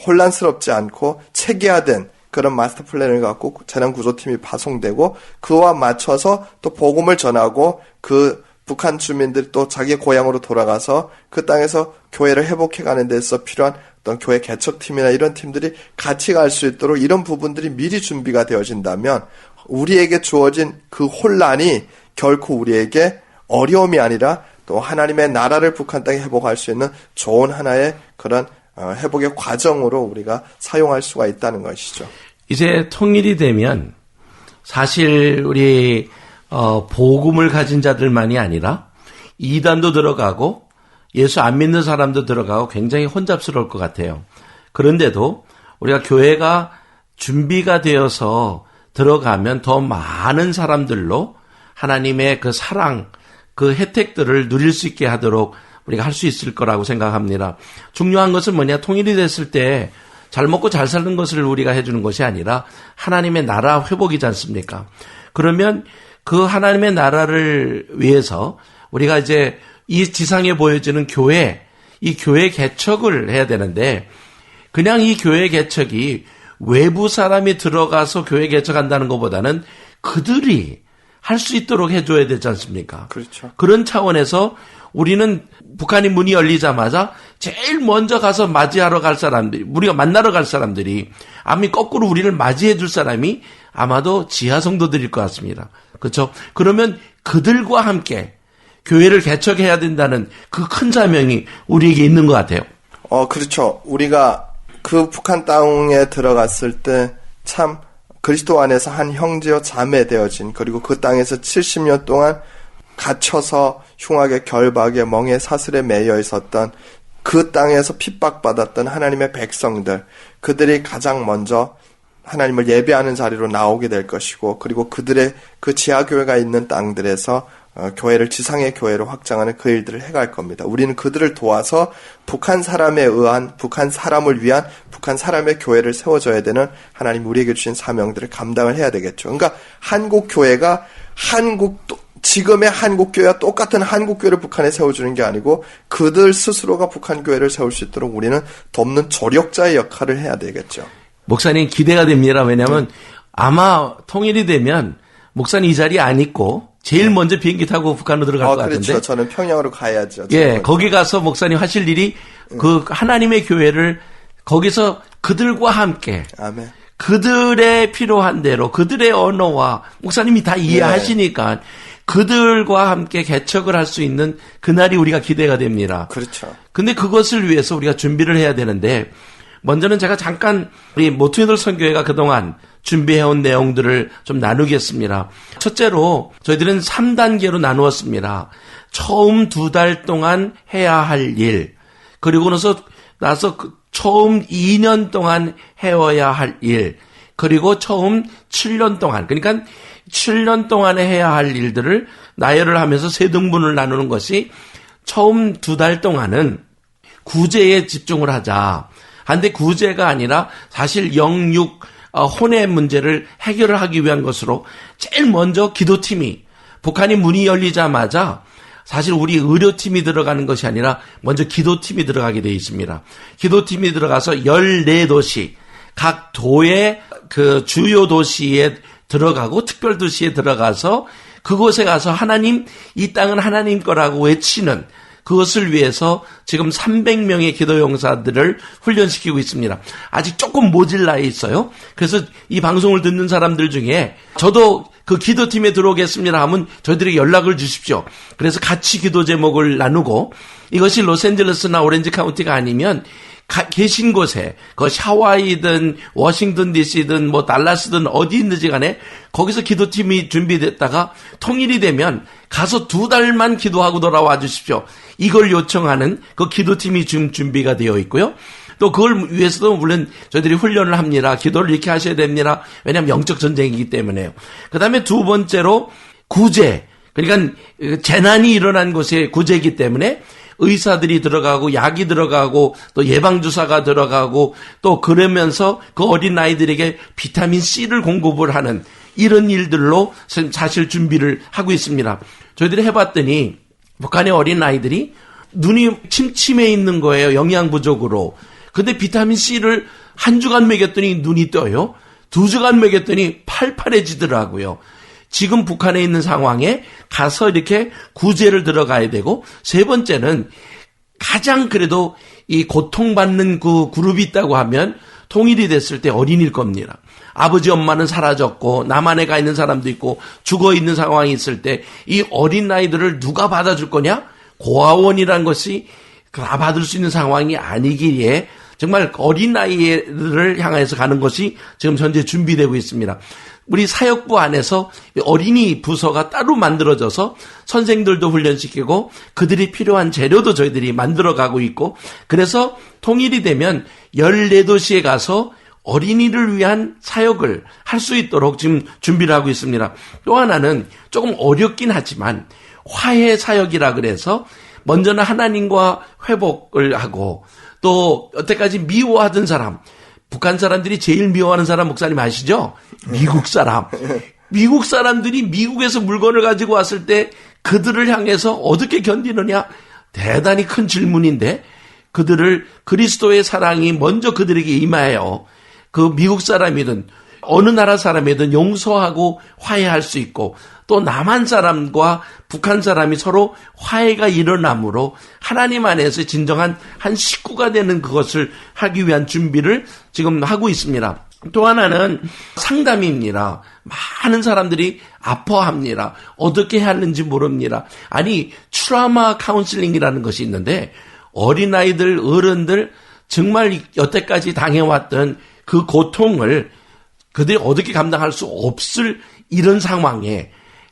혼란스럽지 않고 체계화된 그런 마스터 플랜을 갖고 재난구조팀이 파송되고 그와 맞춰서 또 복음을 전하고 그 북한 주민들이 또 자기 고향으로 돌아가서 그 땅에서 교회를 회복해가는 데서 필요한 어떤 교회 개척팀이나 이런 팀들이 같이 갈 수 있도록 이런 부분들이 미리 준비가 되어진다면 우리에게 주어진 그 혼란이 결코 우리에게 어려움이 아니라 또 하나님의 나라를 북한 땅에 회복할 수 있는 좋은 하나의 그런 회복의 과정으로 우리가 사용할 수가 있다는 것이죠. 이제 통일이 되면 사실 우리 복음을 가진 자들만이 아니라 이단도 들어가고 예수 안 믿는 사람도 들어가고 굉장히 혼잡스러울 것 같아요. 그런데도 우리가 교회가 준비가 되어서 들어가면 더 많은 사람들로 하나님의 그 사랑, 그 혜택들을 누릴 수 있게 하도록 우리가 할 수 있을 거라고 생각합니다. 중요한 것은 뭐냐, 통일이 됐을 때 잘 먹고 잘 사는 것을 우리가 해주는 것이 아니라 하나님의 나라 회복이지 않습니까? 그러면 그 하나님의 나라를 위해서 우리가 이제 이 지상에 보여지는 교회, 이 교회 개척을 해야 되는데, 그냥 이 교회 개척이 외부 사람이 들어가서 교회 개척한다는 것보다는 그들이 할 수 있도록 해줘야 되지 않습니까? 그렇죠. 그런 차원에서 우리는 북한이 문이 열리자마자 제일 먼저 가서 맞이하러 갈 사람들이, 우리가 만나러 갈 사람들이, 아마 거꾸로 우리를 맞이해 줄 사람이 아마도 지하 성도들일 것 같습니다. 그렇죠? 그러면 그들과 함께 교회를 개척해야 된다는 그 큰 사명이 우리에게 있는 것 같아요. 그렇죠. 우리가 그 북한 땅에 들어갔을 때 참 그리스도 안에서 한 형제여 자매 되어진, 그리고 그 땅에서 70년 동안 갇혀서 흉악의 결박에 멍에 사슬에 매여 있었던 그 땅에서 핍박받았던 하나님의 백성들, 그들이 가장 먼저 하나님을 예배하는 자리로 나오게 될 것이고, 그리고 그들의 그 지하교회가 있는 땅들에서 교회를 지상의 교회로 확장하는 그 일들을 해갈 겁니다. 우리는 그들을 도와서 북한 사람에 의한, 북한 사람을 위한, 북한 사람의 교회를 세워줘야 되는 하나님 우리에게 주신 사명들을 감당을 해야 되겠죠. 그러니까 한국 교회가 지금의 한국 교회와 똑같은 한국 교회를 북한에 세워주는 게 아니고 그들 스스로가 북한 교회를 세울 수 있도록 우리는 돕는 조력자의 역할을 해야 되겠죠. 목사님 기대가 됩니다. 왜냐하면 아마 통일이 되면 목사님 이 자리에 안 있고 제일 먼저 비행기 타고 북한으로 들어갈 것 같은데. 그렇죠. 저는 평양으로 가야죠. 예, 거기 가서 목사님 하실 일이 그 하나님의 교회를 거기서 그들과 함께, 아멘. 그들의 필요한 대로 그들의 언어와 목사님이 다 이해하시니까 네. 그들과 함께 개척을 할 수 있는 그날이 우리가 기대가 됩니다. 그렇죠. 근데 그것을 위해서 우리가 준비를 해야 되는데, 먼저는 제가 잠깐 우리 모퉁이돌 선교회가 그동안 준비해온 내용들을 좀 나누겠습니다. 첫째로 저희들은 3단계로 나누었습니다. 처음 2달 동안 해야 할 일, 그리고 나서 처음 2년 동안 해야 할 일, 그리고 처음 7년 동안, 그러니까 7년 동안에 해야 할 일들을 나열을 하면서 3등분을 나누는 것이 처음 2달 동안은 구제에 집중을 하자. 한데 구제가 아니라 사실 영육 혼의 문제를 해결을 하기 위한 것으로 제일 먼저 기도팀이, 북한이 문이 열리자마자 사실 우리 의료팀이 들어가는 것이 아니라 먼저 기도팀이 들어가게 되어 있습니다. 기도팀이 들어가서 14도시, 각 도의 그 주요 도시에 들어가고 특별도시에 들어가서 그곳에 가서 하나님, 이 땅은 하나님 거라고 외치는, 그것을 위해서 지금 300명의 기도 용사들을 훈련시키고 있습니다. 아직 조금 모질라 있어요. 그래서 이 방송을 듣는 사람들 중에 저도 그 기도팀에 들어오겠습니다 하면 저희들에게 연락을 주십시오. 그래서 같이 기도 제목을 나누고, 이것이 로스앤젤레스나 오렌지 카운티가 아니면 계신 곳에, 그것이 하와이든 워싱턴 DC든 뭐 달라스든 어디 있는지 간에 거기서 기도팀이 준비됐다가 통일이 되면 가서 2달만 기도하고 돌아와 주십시오. 이걸 요청하는 그 기도팀이 지금 준비가 되어 있고요. 또 그걸 위해서도 물론 저희들이 훈련을 합니다. 기도를 이렇게 하셔야 됩니다. 왜냐하면 영적 전쟁이기 때문에요. 그 다음에 2번째로 구제, 그러니까 재난이 일어난 곳에 구제이기 때문에 의사들이 들어가고 약이 들어가고 또 예방주사가 들어가고 또 그러면서 그 어린아이들에게 비타민C를 공급을 하는 이런 일들로 사실 준비를 하고 있습니다. 저희들이 해봤더니 북한의 어린아이들이 눈이 침침해 있는 거예요. 영양 부족으로. 근데 비타민C를 한 주간 먹였더니 눈이 떠요. 2주간 먹였더니 팔팔해지더라고요. 지금 북한에 있는 상황에 가서 이렇게 구제를 들어가야 되고, 3번째는 가장 그래도 이 고통받는 그 그룹이 있다고 하면 통일이 됐을 때 어린이일 겁니다. 아버지 엄마는 사라졌고 남한에 가 있는 사람도 있고 죽어 있는 상황이 있을 때 이 어린 아이들을 누가 받아줄 거냐? 고아원이라는 것이 다 받을 수 있는 상황이 아니기에 정말 어린아이를 향해서 가는 것이 지금 현재 준비되고 있습니다. 우리 사역부 안에서 어린이 부서가 따로 만들어져서 선생들도 훈련시키고 그들이 필요한 재료도 저희들이 만들어가고 있고, 그래서 통일이 되면 14도시에 가서 어린이를 위한 사역을 할 수 있도록 지금 준비를 하고 있습니다. 또 하나는 조금 어렵긴 하지만 화해 사역이라 그래서 먼저는 하나님과 회복을 하고, 또 여태까지 미워하던 사람, 북한 사람들이 제일 미워하는 사람 목사님 아시죠? 미국 사람. 미국 사람들이 미국에서 물건을 가지고 왔을 때 그들을 향해서 어떻게 견디느냐? 대단히 큰 질문인데, 그들을 그리스도의 사랑이 먼저 그들에게 임하여 그 미국 사람이든 어느 나라 사람이든 용서하고 화해할 수 있고, 또 남한 사람과 북한 사람이 서로 화해가 일어남으로 하나님 안에서 진정한 한 식구가 되는 그것을 하기 위한 준비를 지금 하고 있습니다. 또 하나는 상담입니다. 많은 사람들이 아파합니다. 어떻게 해야 하는지 모릅니다. 아니, 트라우마 카운슬링이라는 것이 있는데 어린아이들, 어른들 정말 여태까지 당해왔던 그 고통을 그들이 어떻게 감당할 수 없을 이런 상황에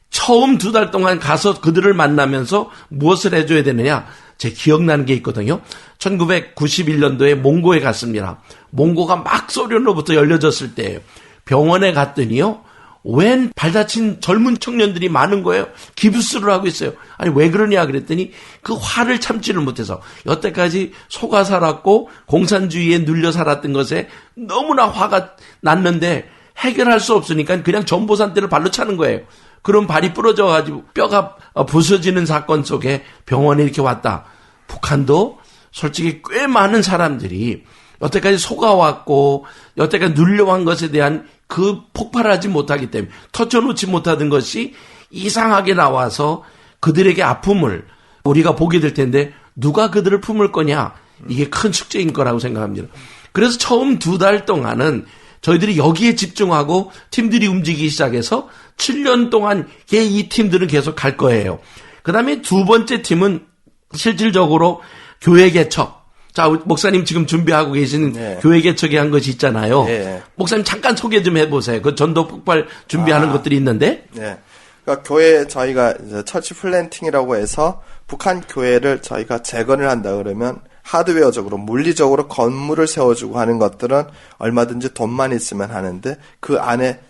처음 2달 동안 가서 그들을 만나면서 무엇을 해줘야 되느냐? 제 기억나는 게 있거든요. 1991년도에 몽고에 갔습니다. 몽고가 막 소련으로부터 열려졌을 때예요. 병원에 갔더니요, 웬 발다친 젊은 청년들이 많은 거예요. 기부스를 하고 있어요. 아니 왜 그러냐 그랬더니 그 화를 참지를 못해서 여태까지 속아 살았고 공산주의에 눌려 살았던 것에 너무나 화가 났는데 해결할 수 없으니까 그냥 전보산대를 발로 차는 거예요. 그럼 발이 부러져가지고 뼈가 부서지는 사건 속에 병원에 이렇게 왔다. 북한도 솔직히 꽤 많은 사람들이 여태까지 속아왔고 여태까지 눌려온 것에 대한 그 폭발하지 못하기 때문에 터쳐놓지 못하던 것이 이상하게 나와서 그들에게 아픔을 우리가 보게 될 텐데 누가 그들을 품을 거냐? 이게 큰 숙제인 거라고 생각합니다. 그래서 처음 2달 동안은 저희들이 여기에 집중하고 팀들이 움직이기 시작해서 7년 동안 이 팀들은 계속 갈 거예요. 그 다음에 2번째 팀은 실질적으로 교회 개척, 자, 목사님 지금 준비하고 계신 네. 교회 개척에 한 것이 있잖아요. 네. 목사님 잠깐 소개 좀 해보세요. 그 전도 폭발 준비하는 것들이 있는데. 네. 그러니까 교회 저희가 이제 처치 플랜팅이라고 해서 북한 교회를 저희가 재건을 한다 그러면 하드웨어적으로 물리적으로 건물을 세워주고 하는 것들은 얼마든지 돈만 있으면 하는데 그 안에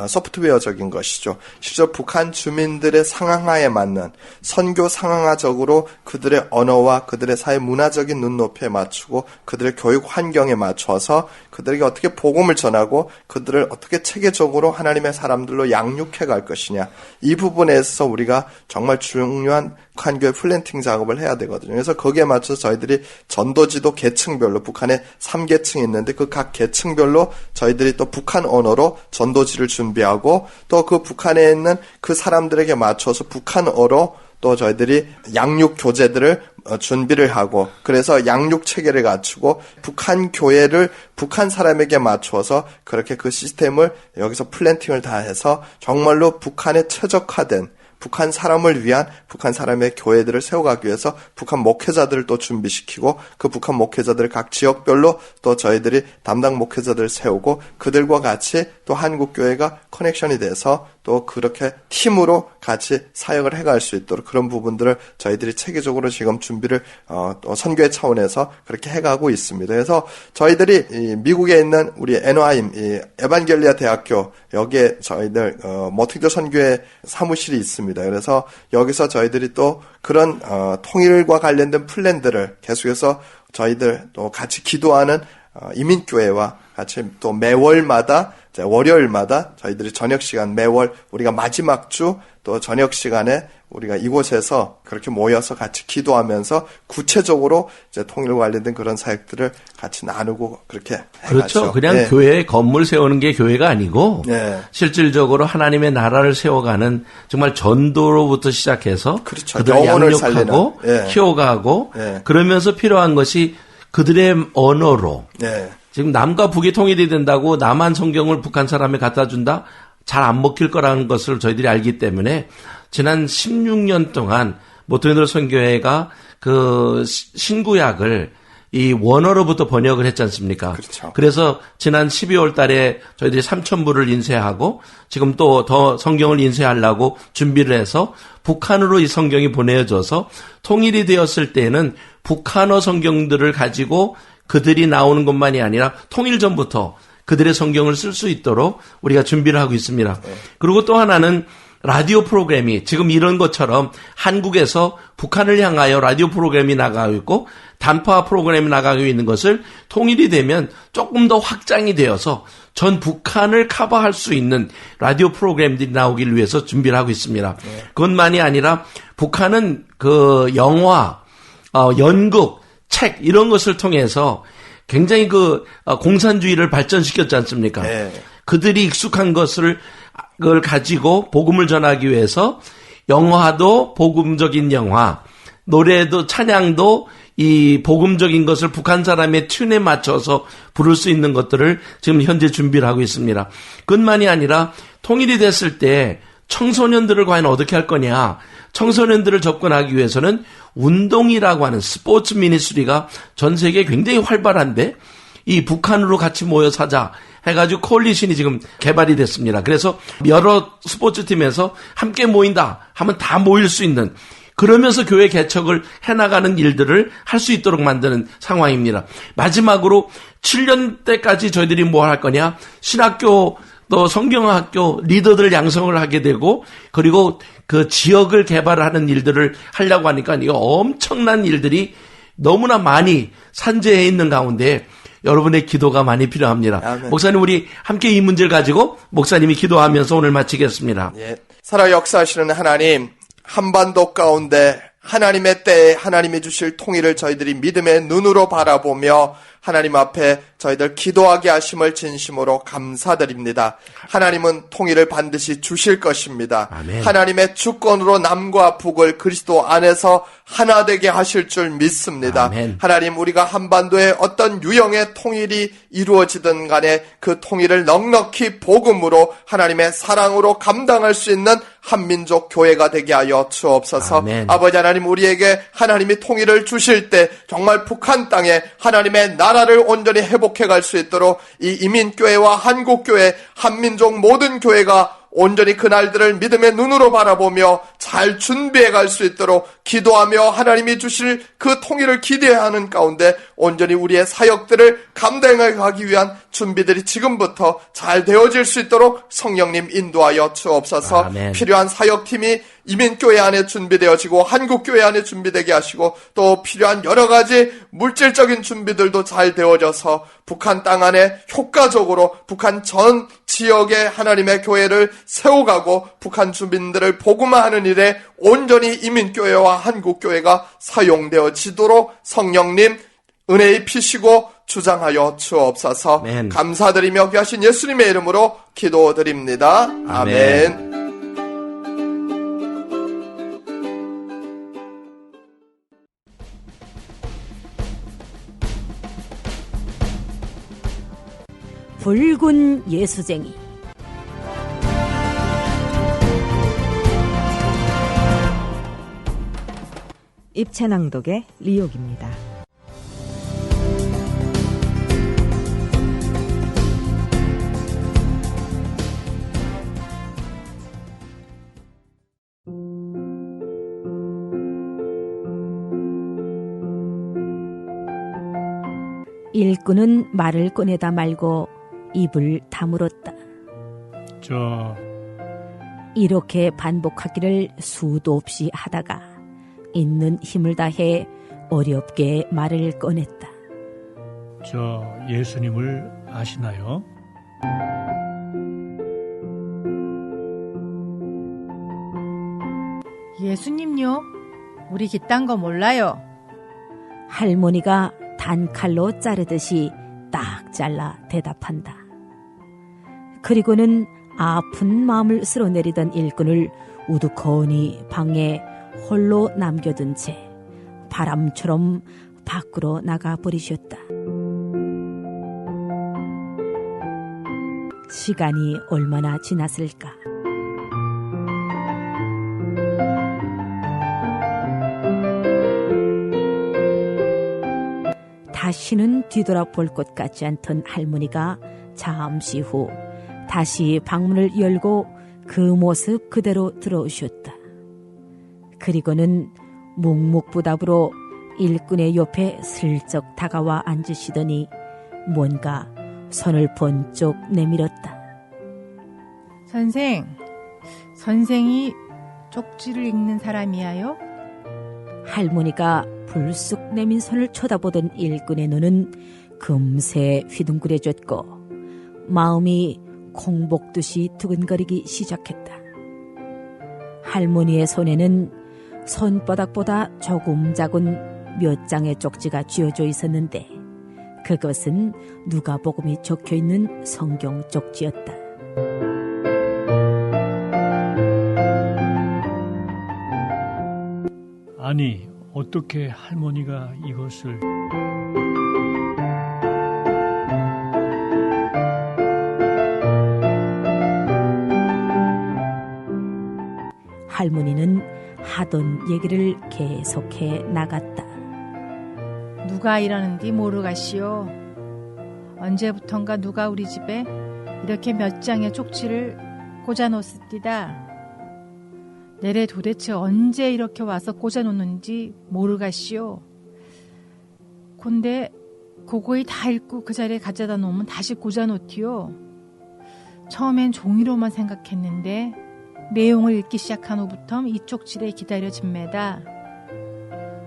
소프트웨어적인 것이죠. 실제 북한 주민들의 상황화에 맞는 선교 상황화적으로 그들의 언어와 그들의 사회 문화적인 눈높이에 맞추고 그들의 교육 환경에 맞춰서 그들에게 어떻게 복음을 전하고 그들을 어떻게 체계적으로 하나님의 사람들로 양육해 갈 것이냐. 이 부분에서 우리가 정말 중요한 북한교회 플랜팅 작업을 해야 되거든요. 그래서 거기에 맞춰서 저희들이 전도지도 계층별로 북한에 3계층이 있는데 그 각 계층별로 저희들이 또 북한 언어로 전도지를 준비하고 또 그 북한에 있는 그 사람들에게 맞춰서 북한어로 또 저희들이 양육 교재들을 준비를 하고 그래서 양육 체계를 갖추고 북한 교회를 북한 사람에게 맞춰서 그렇게 그 시스템을 여기서 플랜팅을 다 해서 정말로 북한에 최적화된 북한 사람을 위한 북한 사람의 교회들을 세워가기 위해서 북한 목회자들을 또 준비시키고 그 북한 목회자들을 각 지역별로 또 저희들이 담당 목회자들을 세우고 그들과 같이 또 한국교회가 커넥션이 돼서 또 그렇게 팀으로 같이 사역을 해갈 수 있도록 그런 부분들을 저희들이 체계적으로 지금 준비를 또 선교회 차원에서 그렇게 해가고 있습니다. 그래서 저희들이 이 미국에 있는 우리 애너하임 이 에반겔리아 대학교 여기에 저희들 모팅도 선교회 사무실이 있습니다. 그래서 여기서 저희들이 또 그런 통일과 관련된 플랜들을 계속해서 저희들 또 같이 기도하는 이민교회와 같이 또 매월마다 월요일마다 저희들이 저녁 시간 매월 우리가 마지막 주 또 저녁 시간에 우리가 이곳에서 그렇게 모여서 같이 기도하면서 구체적으로 이제 통일과 관련된 그런 사역들을 같이 나누고 그렇게 해가죠. 그렇죠. 그냥 네. 교회에 건물 세우는 게 교회가 아니고 네. 실질적으로 하나님의 나라를 세워가는 정말 전도로부터 시작해서 그렇죠. 그들을 영혼을 양육하고 살리는. 네. 키워가고 네. 그러면서 필요한 것이 그들의 언어로 네. 지금 남과 북이 통일이 된다고 남한 성경을 북한 사람에 갖다 준다? 잘 안 먹힐 거라는 것을 저희들이 알기 때문에 지난 16년 동안 모토인들 선교회가 그 신구약을 이 원어로부터 번역을 했지 않습니까? 그렇죠. 그래서 지난 12월 달에 저희들이 3,000부를 인쇄하고 지금 또 더 성경을 인쇄하려고 준비를 해서 북한으로 이 성경이 보내져서 통일이 되었을 때는 북한어 성경들을 가지고 그들이 나오는 것만이 아니라 통일 전부터 그들의 성경을 쓸 수 있도록 우리가 준비를 하고 있습니다. 네. 그리고 또 하나는 라디오 프로그램이 지금 이런 것처럼 한국에서 북한을 향하여 라디오 프로그램이 나가고 있고 단파 프로그램이 나가고 있는 것을 통일이 되면 조금 더 확장이 되어서 전 북한을 커버할 수 있는 라디오 프로그램들이 나오기를 위해서 준비를 하고 있습니다. 네. 그것만이 아니라 북한은 그 영화, 연극, 책 이런 것을 통해서 굉장히 그 공산주의를 발전시켰지 않습니까? 네. 그들이 익숙한 것을 그걸 가지고 복음을 전하기 위해서 영화도 복음적인 영화, 노래도 찬양도 이 복음적인 것을 북한 사람의 튠에 맞춰서 부를 수 있는 것들을 지금 현재 준비를 하고 있습니다. 그것만이 아니라 통일이 됐을 때 청소년들을 과연 어떻게 할 거냐. 청소년들을 접근하기 위해서는 운동이라고 하는 스포츠 미니스트리가 전 세계에 굉장히 활발한데 이 북한으로 같이 모여 사자 해가지고 콜리션이 지금 개발이 됐습니다. 그래서 여러 스포츠팀에서 함께 모인다 하면 다 모일 수 있는 그러면서 교회 개척을 해나가는 일들을 할 수 있도록 만드는 상황입니다. 마지막으로 7년 때까지 저희들이 뭘 할 거냐. 신학교 또 성경학교 리더들 양성을 하게 되고 그리고 그 지역을 개발하는 일들을 하려고 하니까 이거 엄청난 일들이 너무나 많이 산재해 있는 가운데 여러분의 기도가 많이 필요합니다. 아멘. 목사님 우리 함께 이 문제를 가지고 목사님이 기도하면서 오늘 마치겠습니다. 예. 살아 역사하시는 하나님 한반도 가운데 하나님의 때에 하나님이 주실 통일을 저희들이 믿음의 눈으로 바라보며 하나님 앞에 저희들 기도하게 하심을 진심으로 감사드립니다. 하나님은 통일을 반드시 주실 것입니다. 아멘. 하나님의 주권으로 남과 북을 그리스도 안에서 하나 되게 하실 줄 믿습니다. 아멘. 하나님, 우리가 한반도에 어떤 유형의 통일이 이루어지든 간에 그 통일을 넉넉히 복음으로 하나님의 사랑으로 감당할 수 있는 한민족 교회가 되게 하여 주옵소서. 아멘. 아버지 하나님, 우리에게 하나님이 통일을 주실 때 정말 북한 땅에 하나님의 나라를 온전히 회복해 갈 수 있도록 이 이민교회와 한국교회, 한민족 모든 교회가 온전히 그날들을 믿음의 눈으로 바라보며 잘 준비해 갈 수 있도록 기도하며 하나님이 주실 그 통일을 기대하는 가운데 온전히 우리의 사역들을 감당해 가기 위한 준비들이 지금부터 잘 되어질 수 있도록 성령님 인도하여 주옵소서. 아멘. 필요한 사역팀이 이민교회 안에 준비되어지고 한국교회 안에 준비되게 하시고 또 필요한 여러 가지 물질적인 준비들도 잘 되어져서 북한 땅 안에 효과적으로 북한 전 지역에 하나님의 교회를 세워가고 북한 주민들을 복음화하는 일에 온전히 이민교회와 한국교회가 사용되어지도록 성령님 은혜 입히시고 주장하여 주옵소서. 아멘. 감사드리며 귀하신 예수님의 이름으로 기도드립니다. 아멘. 붉은 예수쟁이. 입체낭독의 리옥입니다. 일꾼은 말을 꺼내다 말고 입을 다물었다. 이렇게 반복하기를 수도 없이 하다가 있는 힘을 다해 어렵게 말을 꺼냈다. 예수님을 아시나요? 예수님요? 우리 그딴 거 몰라요. 할머니가 단칼로 자르듯이 딱 잘라 대답한다. 그리고는 아픈 마음을 쓸어내리던 일꾼을 우두커니 방에 홀로 남겨둔 채 바람처럼 밖으로 나가버리셨다. 시간이 얼마나 지났을까? 다시는 뒤돌아볼 것 같지 않던 할머니가 잠시 후 다시 방문을 열고 그 모습 그대로 들어오셨다. 그리고는 묵묵부답으로 일꾼의 옆에 슬쩍 다가와 앉으시더니 뭔가 손을 번쩍 내밀었다. 선생이 쪽지를 읽는 사람이야요? 할머니가 불쑥 내민 손을 쳐다보던 일꾼의 눈은 금세 휘둥그레졌고 마음이 콩복듯이 두근거리기 시작했다. 할머니의 손에는 손바닥보다 조금 작은 몇 장의 쪽지가 쥐어져 있었는데 그것은 누가복음이 적혀있는 성경 쪽지였다. 아니, 어떻게 할머니가 이것을... 할머니는 하던 얘기를 계속해 나갔다. 누가 이러는지 모르겠시오. 언제부턴가 누가 우리 집에 이렇게 몇 장의 쪽지를 꽂아놓았디다. 내래 도대체 언제 이렇게 와서 꽂아놓는지 모르겠시오. 근데 그거이 다 읽고 그 자리에 가져다 놓으면 다시 꽂아놓지요. 처음엔 종이로만 생각했는데 내용을 읽기 시작한 후부터 이 쪽지를 기다려집니다.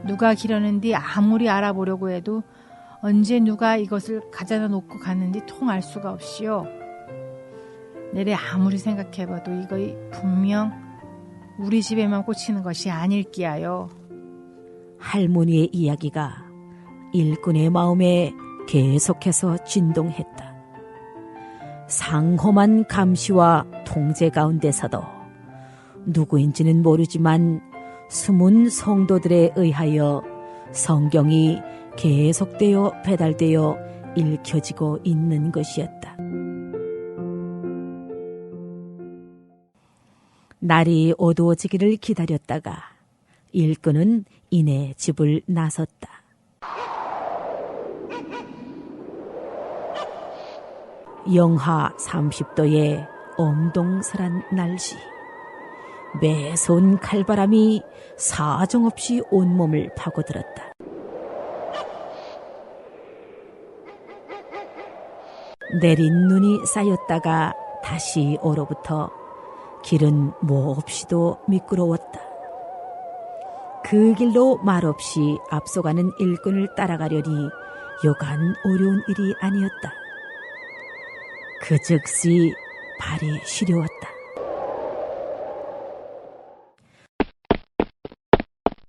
누가 기려는지 아무리 알아보려고 해도 언제 누가 이것을 가져다 놓고 갔는지 통 알 수가 없이요. 내래 아무리 생각해봐도 이거 분명 우리 집에만 꽂히는 것이 아닐기야요. 할머니의 이야기가 일꾼의 마음에 계속해서 진동했다. 상험한 감시와 통제 가운데서도 누구인지는 모르지만 숨은 성도들에 의하여 성경이 계속되어 배달되어 읽혀지고 있는 것이었다. 날이 어두워지기를 기다렸다가 일꾼은 이내 집을 나섰다. 영하 30도의 엄동설한 날씨. 매서운 칼바람이 사정없이 온몸을 파고들었다. 내린 눈이 쌓였다가 다시 얼어붙어 길은 몹시도 미끄러웠다. 그 길로 말없이 앞서가는 일꾼을 따라가려니 여간 어려운 일이 아니었다. 그 즉시 발이 시려웠다.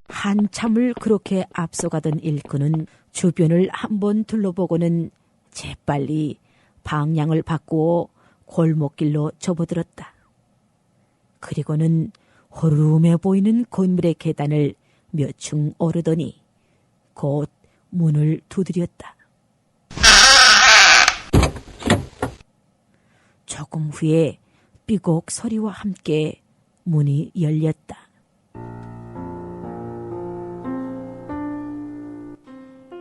한참을 그렇게 앞서가던 일꾼은 주변을 한번 둘러보고는 재빨리 방향을 바꾸어 골목길로 접어들었다. 그리고는 허름해 보이는 건물의 계단을 몇 층 오르더니 곧 문을 두드렸다. 조금 후에 삐걱 소리와 함께 문이 열렸다.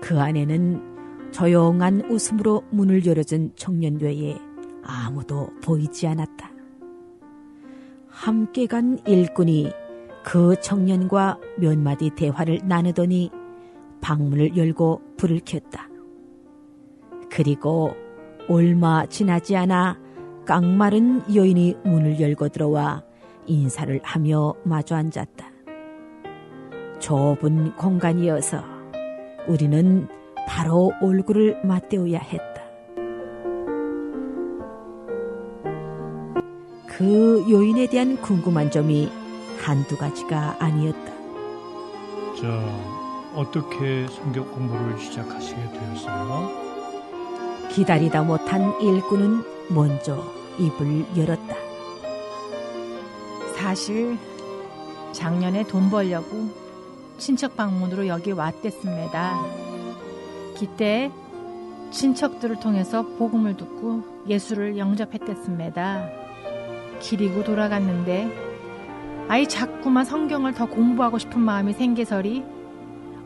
그 안에는 조용한 웃음으로 문을 열어준 청년 외에 아무도 보이지 않았다. 함께 간 일꾼이 그 청년과 몇 마디 대화를 나누더니 방문을 열고 불을 켰다. 그리고 얼마 지나지 않아 깡마른 여인이 문을 열고 들어와 인사를 하며 마주 앉았다. 좁은 공간이어서 우리는 바로 얼굴을 맞대어야 했다. 그 요인에 대한 궁금한 점이 한두 가지가 아니었다. 어떻게 성경 공부를 시작하시게 되었어요? 기다리다 못한 일꾼은 먼저 입을 열었다. 사실 작년에 돈 벌려고 친척 방문으로 여기 왔댔습니다. 그때 친척들을 통해서 복음을 듣고 예수를 영접했댔습니다. 길이고 돌아갔는데 자꾸만 성경을 더 공부하고 싶은 마음이 생겨서리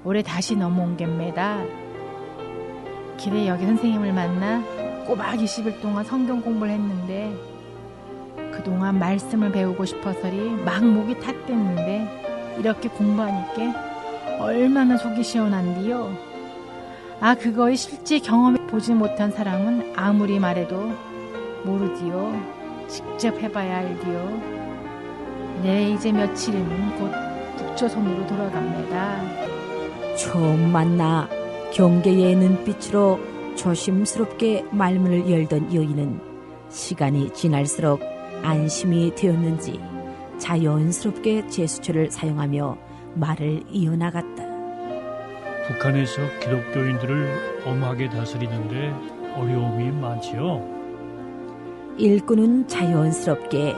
올해 다시 넘어온 겁니다. 길에 여기 선생님을 만나 꼬박 20일 동안 성경 공부를 했는데 그동안 말씀을 배우고 싶어서리 막 목이 탔댔는데 이렇게 공부하니까 얼마나 속이 시원한디요. 그거의 실제 경험해 보지 못한 사람은 아무리 말해도 모르디요. 직접 해봐야 알디요. 네, 이제 며칠이면 곧 북조선으로 돌아갑니다. 처음 만나 경계의 눈빛으로 조심스럽게 말문을 열던 여인은 시간이 지날수록 안심이 되었는지 자연스럽게 제스처를 사용하며 말을 이어나갔다. 북한에서 기독교인들을 엄하게 다스리는데 어려움이 많지요? 일꾼은 자연스럽게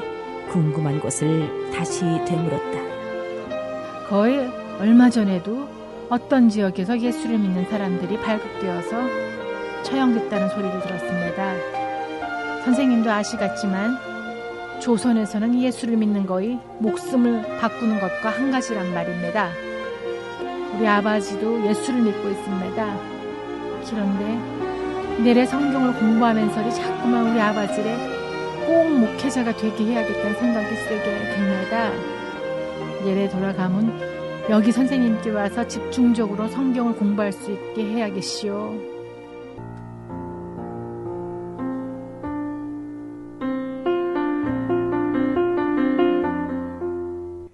궁금한 것을 다시 되물었다. 거의 얼마 전에도 어떤 지역에서 예수를 믿는 사람들이 발각되어서 처형됐다는 소리를 들었습니다. 선생님도 아시겠지만 조선에서는 예수를 믿는 거의 목숨을 바꾸는 것과 한 가지란 말입니다. 우리 아버지도 예수를 믿고 있습니다. 그런데 내래 성경을 공부하면서 자꾸만 우리 아버지를 꼭 목회자가 되게 해야겠다는 생각이 세게 듭니다. 내래 돌아가면 여기 선생님께 와서 집중적으로 성경을 공부할 수 있게 해야겠시오.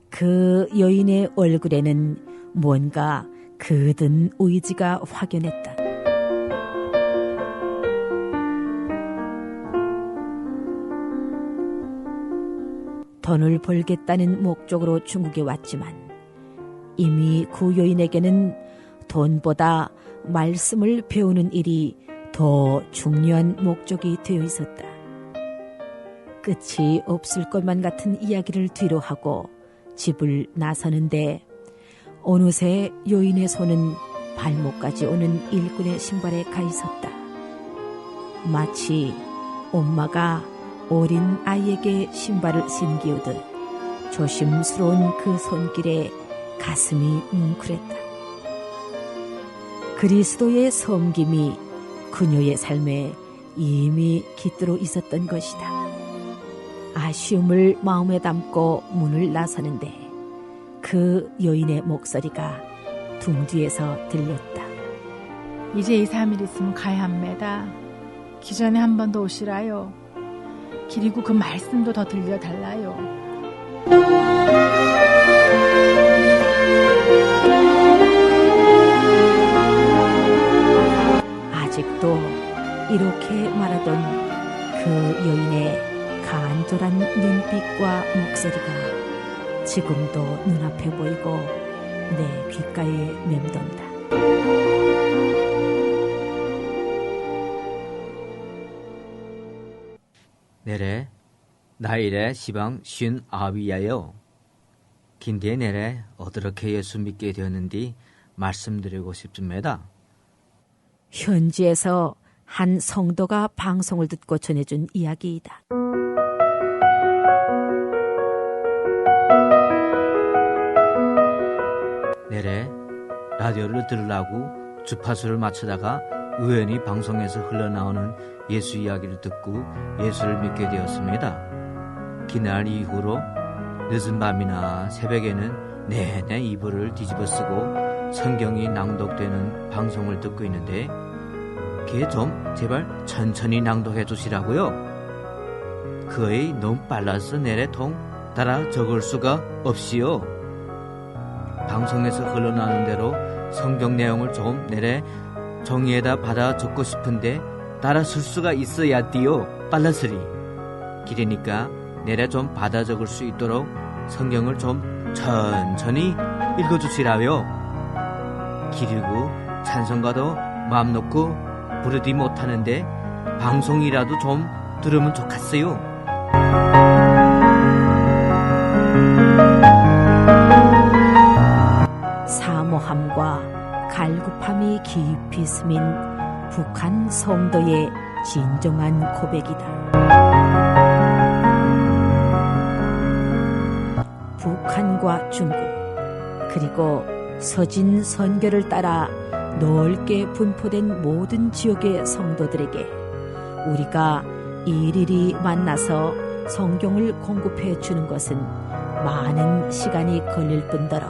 그 여인의 얼굴에는 뭔가 그든 의지가 확연했다. 돈을 벌겠다는 목적으로 중국에 왔지만 이미 그 여인에게는 돈보다 말씀을 배우는 일이 더 중요한 목적이 되어 있었다. 끝이 없을 것만 같은 이야기를 뒤로 하고 집을 나서는데 어느새 여인의 손은 발목까지 오는 일꾼의 신발에 가 있었다. 마치 엄마가 어린 아이에게 신발을 신기우듯 조심스러운 그 손길에 가슴이 뭉클했다. 그리스도의 섬김이 그녀의 삶에 이미 깃들어 있었던 것이다. 아쉬움을 마음에 담고 문을 나서는데 그 여인의 목소리가 둥 뒤에서 들렸다. 이제 2, 3일 있으면 가야 합니다. 기전에 한 번 더 오시라요. 그리고 그 말씀도 더 들려달라요. 아직도 이렇게 말하던 그 여인의 간절한 눈빛과 목소리가 지금도 눈앞에 보이고 내 귓가에 맴돈다. 내래 나이래 시방 59이야요. 긴디에 내래 어떻게 예수 믿게 되었는지 말씀드리고 싶습니다. 현지에서 한 성도가 방송을 듣고 전해준 이야기이다. 내래 라디오를 들으려고 주파수를 맞추다가 우연히 방송에서 흘러나오는 예수 이야기를 듣고 예수를 믿게 되었습니다. 그날 이후로 늦은 밤이나 새벽에는 내내 이불을 뒤집어 쓰고 성경이 낭독되는 방송을 듣고 있는데 그게 좀 제발 천천히 낭독해 주시라고요. 거의 너무 빨라서 내래 통 따라 적을 수가 없이요. 방송에서 흘러나오는 대로 성경 내용을 좀 내래 종이에다 받아 적고 싶은데 따라 쓸 수가 있어야 띠요. 빨라서리. 그러니까 내래 좀 받아 적을 수 있도록 성경을 좀 천천히 읽어주시라요. 그리고 찬송가도 마음 놓고 부르지 못하는데 방송이라도 좀 들으면 좋겠어요. 사모함과 갈급함이 깊이 스민 북한 성도의 진정한 고백이다. 북한과 중국 그리고 서진 선교를 따라 넓게 분포된 모든 지역의 성도들에게 우리가 일일이 만나서 성경을 공급해 주는 것은 많은 시간이 걸릴 뿐더러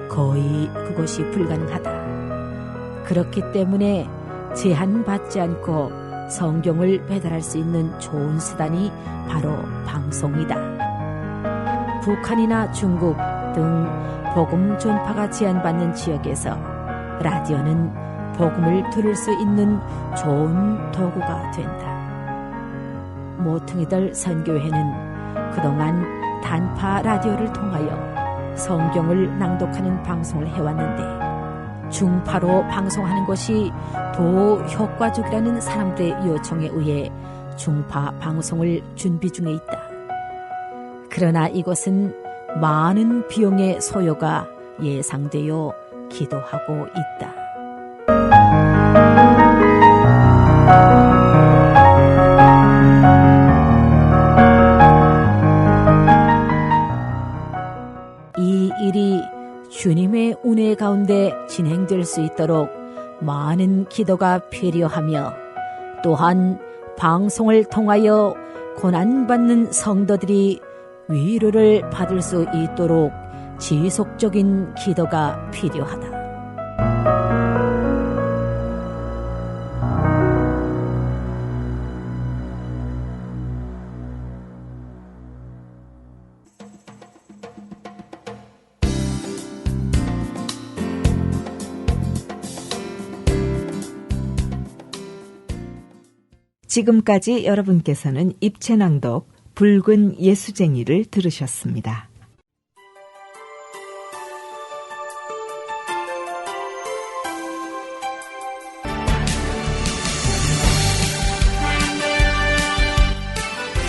거의 그것이 불가능하다. 그렇기 때문에 제한받지 않고 성경을 배달할 수 있는 좋은 수단이 바로 방송이다. 북한이나 중국 등 복음 전파가 제한받는 지역에서 라디오는 복음을 들을 수 있는 좋은 도구가 된다. 모퉁이들 선교회는 그동안 단파 라디오를 통하여 성경을 낭독하는 방송을 해왔는데 중파로 방송하는 것이 더 효과적이라는 사람들의 요청에 의해 중파 방송을 준비 중에 있다. 그러나 이것은 많은 비용의 소요가 예상되어 기도하고 있다. 이 일이 주님의 은혜 가운데 진행될 수 있도록 많은 기도가 필요하며 또한 방송을 통하여 고난받는 성도들이 위로를 받을 수 있도록 지속적인 기도가 필요하다. 지금까지 여러분께서는 입체낭독 붉은 예수쟁이를 들으셨습니다.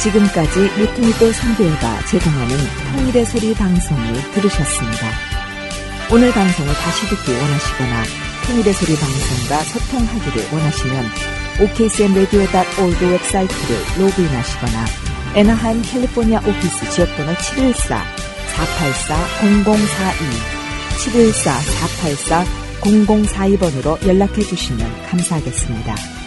지금까지 무통일도 선교회가 제공하는 통일의 소리 방송을 들으셨습니다. 오늘 방송을 다시 듣기 원하시거나 통일의 소리 방송과 소통하기를 원하시면 okcmradio.org 웹사이트를 로그인하시거나 애나하임 캘리포니아 오피스 지역번호 714-484-0042 714-484-0042번으로 연락해 주시면 감사하겠습니다.